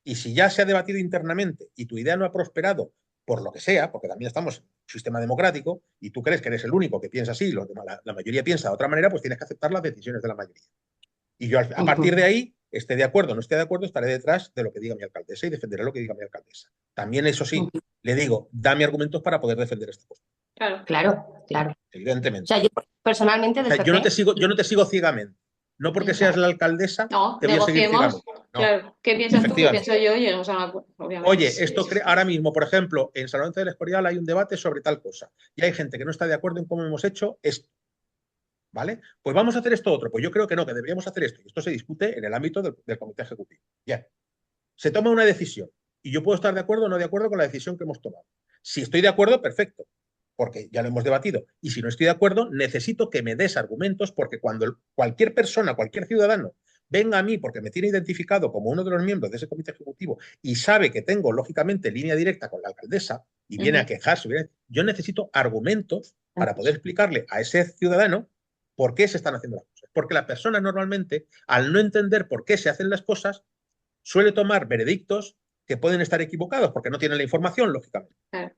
Speaker 3: Y si ya se ha debatido internamente y tu idea no ha prosperado por lo que sea, porque también estamos en un sistema democrático y tú crees que eres el único que piensa así, la mayoría piensa de otra manera, pues tienes que aceptar las decisiones de la mayoría. Y yo a partir de
Speaker 1: Ujú.
Speaker 3: ahí, esté de acuerdo o no esté de acuerdo, estaré detrás de lo que diga mi alcaldesa y defenderé lo que diga mi alcaldesa. También, eso sí,
Speaker 1: Ujú.
Speaker 3: le digo, dame argumentos para poder defender esta cosa,
Speaker 2: Claro.
Speaker 1: Claro, claro. O
Speaker 3: evidentemente.
Speaker 1: sea, yo personalmente
Speaker 3: O sea,
Speaker 1: desde PP,
Speaker 3: yo no te sigo ciegamente. No porque seas
Speaker 1: vale.
Speaker 3: la alcaldesa,
Speaker 2: No,
Speaker 3: te voy a seguir
Speaker 2: negociemos.
Speaker 3: ciegamente. No,
Speaker 2: Claro. ¿Qué piensas tú? ¿Qué
Speaker 3: efectivamente.
Speaker 2: pienso yo? Y llegamos a un acuerdo, obviamente.
Speaker 3: Oye,
Speaker 2: Sí, sí, sí.
Speaker 3: ahora mismo, por ejemplo, en San Lorenzo del Escorial hay un debate sobre tal cosa y hay gente que no está de acuerdo en cómo hemos hecho esto, ¿vale? Pues vamos a hacer esto otro. Pues yo creo que no, que deberíamos hacer esto. Y esto se discute en el ámbito del comité ejecutivo. Ya. Se toma una decisión y yo puedo estar de acuerdo o no de acuerdo con la decisión que hemos tomado. Si estoy de acuerdo, perfecto, porque ya lo hemos debatido. Y si no estoy de acuerdo, necesito que me des argumentos, porque cuando cualquier persona, cualquier ciudadano venga a mí porque me tiene identificado como uno de los miembros de ese comité ejecutivo y sabe que tengo, lógicamente, línea directa con la alcaldesa y viene a
Speaker 2: Ujú.
Speaker 3: quejarse, yo necesito argumentos para poder explicarle a ese ciudadano por qué se están haciendo las cosas. Porque la persona normalmente, al no entender por qué se hacen las cosas, suele tomar veredictos que pueden estar equivocados porque no tienen la información, lógicamente.
Speaker 2: Claro.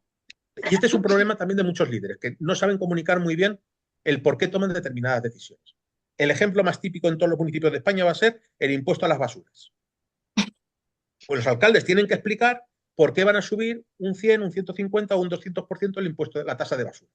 Speaker 3: Y este es un problema también de muchos líderes, que no saben comunicar muy bien el por qué toman determinadas decisiones. El ejemplo más típico en todos los municipios de España va a ser el impuesto a las basuras. Pues los alcaldes tienen que explicar por qué van a subir un 100, un 150 o un 200% el impuesto de la tasa de basura.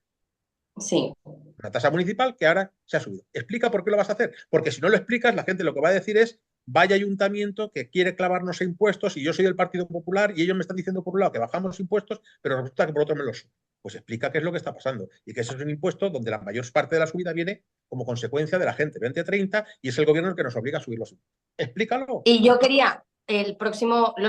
Speaker 1: Sí.
Speaker 3: Una tasa municipal que ahora se ha subido. Explica por qué lo vas a hacer, porque si no lo explicas, la gente lo que va a decir es, vaya ayuntamiento que quiere clavarnos impuestos y yo soy del Partido Popular y ellos me están diciendo por un lado que bajamos impuestos, pero resulta que por otro me los suben. Pues explica qué es lo que está pasando y que eso es un impuesto donde la mayor parte de la subida viene como consecuencia de la gente 20-30 y es el gobierno el que nos obliga a subir los impuestos. Explícalo.
Speaker 1: Y yo quería los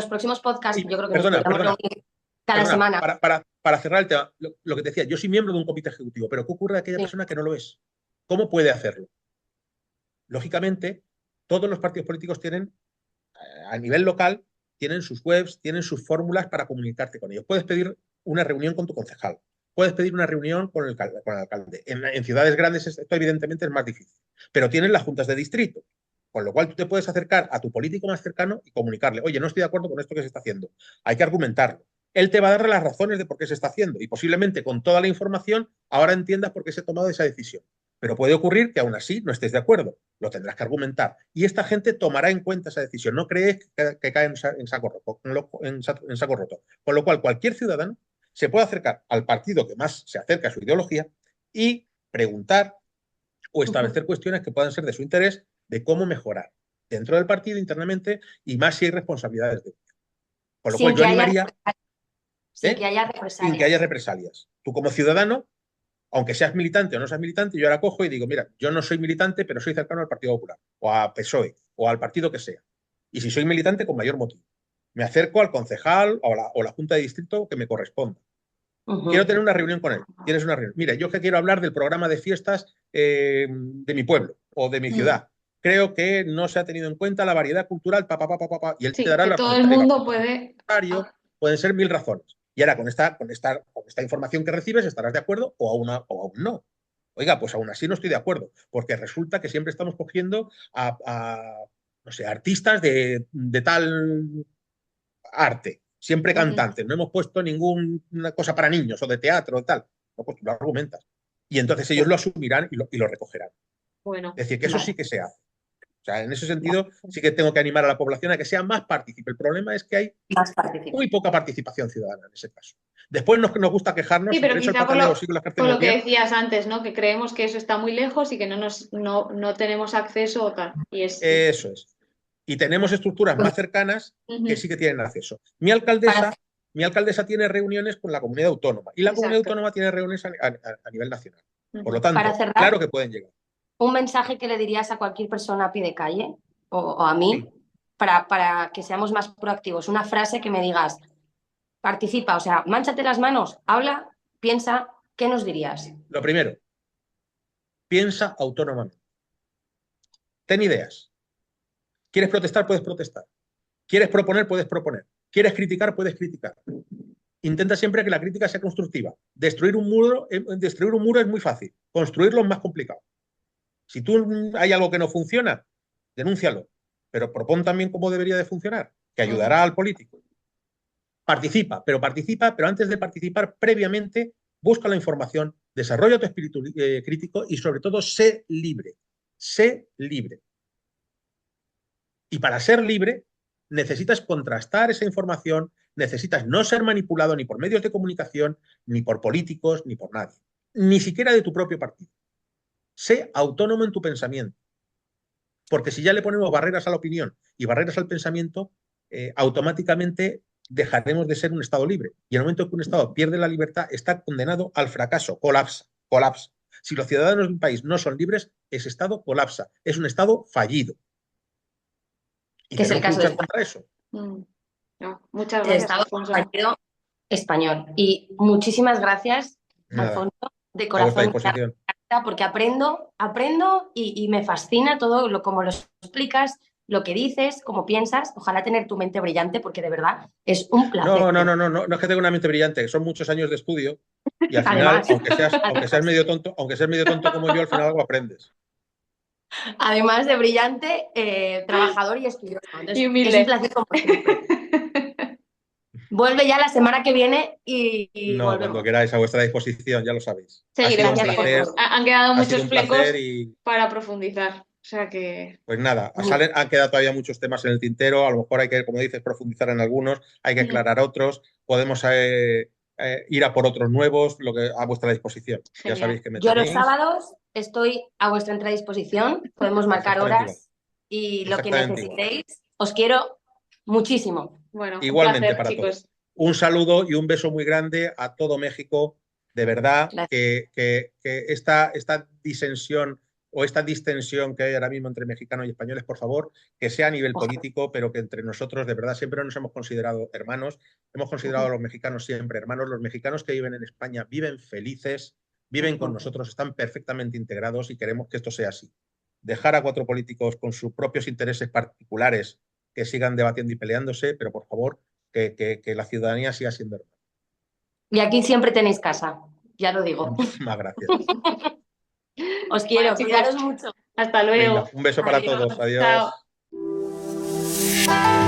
Speaker 1: próximos podcasts,
Speaker 3: Y
Speaker 1: yo creo que nos
Speaker 3: perdona,
Speaker 1: podríamos
Speaker 3: perdona,
Speaker 1: reunir cada
Speaker 3: perdona,
Speaker 1: semana.
Speaker 3: para cerrar el tema, lo que te decía, yo soy miembro de un comité ejecutivo, pero ¿qué ocurre a aquella
Speaker 1: Sí.
Speaker 3: persona que no lo es? ¿Cómo puede hacerlo? Lógicamente, todos los partidos políticos tienen a nivel local tienen sus webs, tienen sus fórmulas para comunicarte con ellos. Puedes pedir una reunión con tu concejal, puedes pedir una reunión con el alcalde. En ciudades grandes esto evidentemente es más difícil, pero tienen las juntas de distrito, con lo cual tú te puedes acercar a tu político más cercano y comunicarle, oye, no estoy de acuerdo con esto que se está haciendo, hay que argumentarlo. Él te va a dar las razones de por qué se está haciendo y posiblemente con toda la información ahora entiendas por qué se ha tomado esa decisión. Pero puede ocurrir que aún así no estés de acuerdo, lo tendrás que argumentar. Y esta gente tomará en cuenta esa decisión, no crees que cae en saco roto, en saco roto. Con lo cual, cualquier ciudadano se puede acercar al partido que más se acerca a su ideología y preguntar o establecer cuestiones que puedan ser de su interés de cómo mejorar dentro del partido internamente y más si hay responsabilidades de ello. Con lo cual yo animaría
Speaker 1: sin que haya
Speaker 3: sin que haya represalias. Tú como ciudadano, aunque seas militante o no seas militante, yo ahora cojo y digo, mira, yo no soy militante, pero soy cercano al Partido Popular, o a PSOE, o al partido que sea. Y si soy militante, con mayor motivo. Me acerco al concejal o la junta de distrito que me corresponda. Quiero tener una reunión con él. Tienes una reunión. Mira, yo que quiero hablar del programa de fiestas de mi pueblo o de mi ciudad. Creo que no se ha tenido en cuenta la variedad cultural, y él te dará
Speaker 2: que
Speaker 3: la
Speaker 2: todo el mundo puede.
Speaker 3: Pueden ser 1000 razones. Y ahora con esta información que recibes estarás de acuerdo o aún no. Oiga, pues aún así no estoy de acuerdo, porque resulta que siempre estamos cogiendo no sé, artistas de tal arte, siempre cantantes, no hemos puesto ninguna cosa para niños o de teatro o tal. No, pues tú lo argumentas. Y entonces ellos lo asumirán y lo recogerán.
Speaker 2: Bueno,
Speaker 3: es decir, que eso sí que se hace. O sea, en ese sentido sí que tengo que animar a la población a que sea más partícipe. El problema es que hay muy poca participación ciudadana en ese caso. Después nos gusta quejarnos,
Speaker 2: sí, pero
Speaker 3: derecho al
Speaker 2: quizá
Speaker 3: pataleo sí que lo
Speaker 2: por
Speaker 3: ejercemos
Speaker 2: lo que
Speaker 3: bien.
Speaker 2: decías antes, ¿no? Que creemos que eso está muy lejos y que no tenemos acceso o tal.
Speaker 3: Eso es. Y tenemos estructuras más cercanas que sí que tienen acceso. Mi alcaldesa tiene reuniones con la comunidad autónoma y la comunidad autónoma tiene reuniones a nivel nacional. Por lo tanto,
Speaker 1: para cerrar,
Speaker 3: claro que pueden llegar.
Speaker 1: ¿un mensaje que le dirías a cualquier persona a pie de calle o a mí
Speaker 3: Sí.
Speaker 1: para que seamos más proactivos? Una frase que me digas, participa, o sea, mánchate las manos, habla, piensa, ¿qué nos dirías?
Speaker 3: Lo primero, piensa autónomamente. Ten ideas. ¿Quieres protestar? Puedes protestar. ¿Quieres proponer? Puedes proponer. ¿Quieres criticar? Puedes criticar. Intenta siempre que la crítica sea constructiva. Destruir un muro es muy fácil. Construirlo es más complicado. Si tú hay algo que no funciona, denúncialo. Pero propon también cómo debería de funcionar, que ayudará al político. Participa, pero antes de participar, previamente busca la información, desarrolla tu espíritu crítico y sobre todo sé libre. Sé libre. Y para ser libre necesitas contrastar esa información, necesitas no ser manipulado ni por medios de comunicación, ni por políticos, ni por nadie, ni siquiera de tu propio partido. Sé autónomo en tu pensamiento, porque si ya le ponemos barreras a la opinión y barreras al pensamiento, automáticamente dejaremos de ser un Estado libre. Y en el momento en que un Estado pierde la libertad, está condenado al fracaso, colapsa. Si los ciudadanos de un país no son libres, ese Estado colapsa. Es un Estado fallido. Y
Speaker 1: que es el
Speaker 3: tenemos que
Speaker 1: caso de
Speaker 3: luchar contra eso.
Speaker 2: No, muchas
Speaker 1: el
Speaker 2: gracias,
Speaker 1: Estado
Speaker 2: Alfonso.
Speaker 1: español. Y muchísimas gracias,
Speaker 3: Nada,
Speaker 1: Alfonso, de
Speaker 3: a vuestra
Speaker 1: corazón,
Speaker 3: disposición.
Speaker 1: porque aprendo y me fascina todo como lo explicas, lo que dices, cómo piensas. Ojalá tener tu mente brillante, porque de verdad es un placer.
Speaker 3: No es que tenga una mente brillante, son muchos años de estudio y al final,
Speaker 1: Además,
Speaker 3: aunque seas medio tonto como yo, al final algo aprendes.
Speaker 1: además de brillante, trabajador y estudioso. Entonces,
Speaker 2: Y humilde.
Speaker 1: es un placer como siempre. Vuelve ya la semana que viene y
Speaker 3: No,
Speaker 1: volvemos.
Speaker 3: cuando queráis, a vuestra disposición, ya lo sabéis.
Speaker 2: Seguiremos. Han quedado muchos flecos
Speaker 3: y
Speaker 2: para profundizar. O sea que.
Speaker 3: pues nada, han quedado todavía muchos temas en el tintero, a lo mejor hay que, como dices, profundizar en algunos, hay que aclarar otros, podemos ir a por otros nuevos, lo que a vuestra disposición.
Speaker 2: Genial.
Speaker 3: Ya sabéis que me
Speaker 1: Yo los
Speaker 3: tenéis.
Speaker 1: sábados estoy a vuestra entera disposición, podemos marcar horas y lo que necesitéis. Os quiero muchísimo.
Speaker 2: Bueno,
Speaker 3: igualmente
Speaker 2: un placer,
Speaker 3: para
Speaker 2: chicos.
Speaker 3: todos. Un saludo y un beso muy grande a todo México. De verdad que esta disensión o esta distensión que hay ahora mismo entre mexicanos y españoles, por favor, que sea a nivel político, pero que entre nosotros de verdad siempre nos hemos considerado hermanos, hemos considerado a los mexicanos siempre hermanos. Los mexicanos que viven en España viven felices, viven con nosotros, están perfectamente integrados y queremos que esto sea así. Dejar a 4 políticos con sus propios intereses particulares que sigan debatiendo y peleándose, pero por favor, que la ciudadanía siga siendo hermana.
Speaker 1: Y aquí siempre tenéis casa, ya lo digo.
Speaker 3: Muchísimas gracias.
Speaker 1: Os quiero,
Speaker 2: Bueno, chicos,
Speaker 1: cuidaros mucho.
Speaker 2: hasta luego.
Speaker 3: Venga, un beso para
Speaker 1: Adiós.
Speaker 3: todos. Adiós.
Speaker 2: Chao.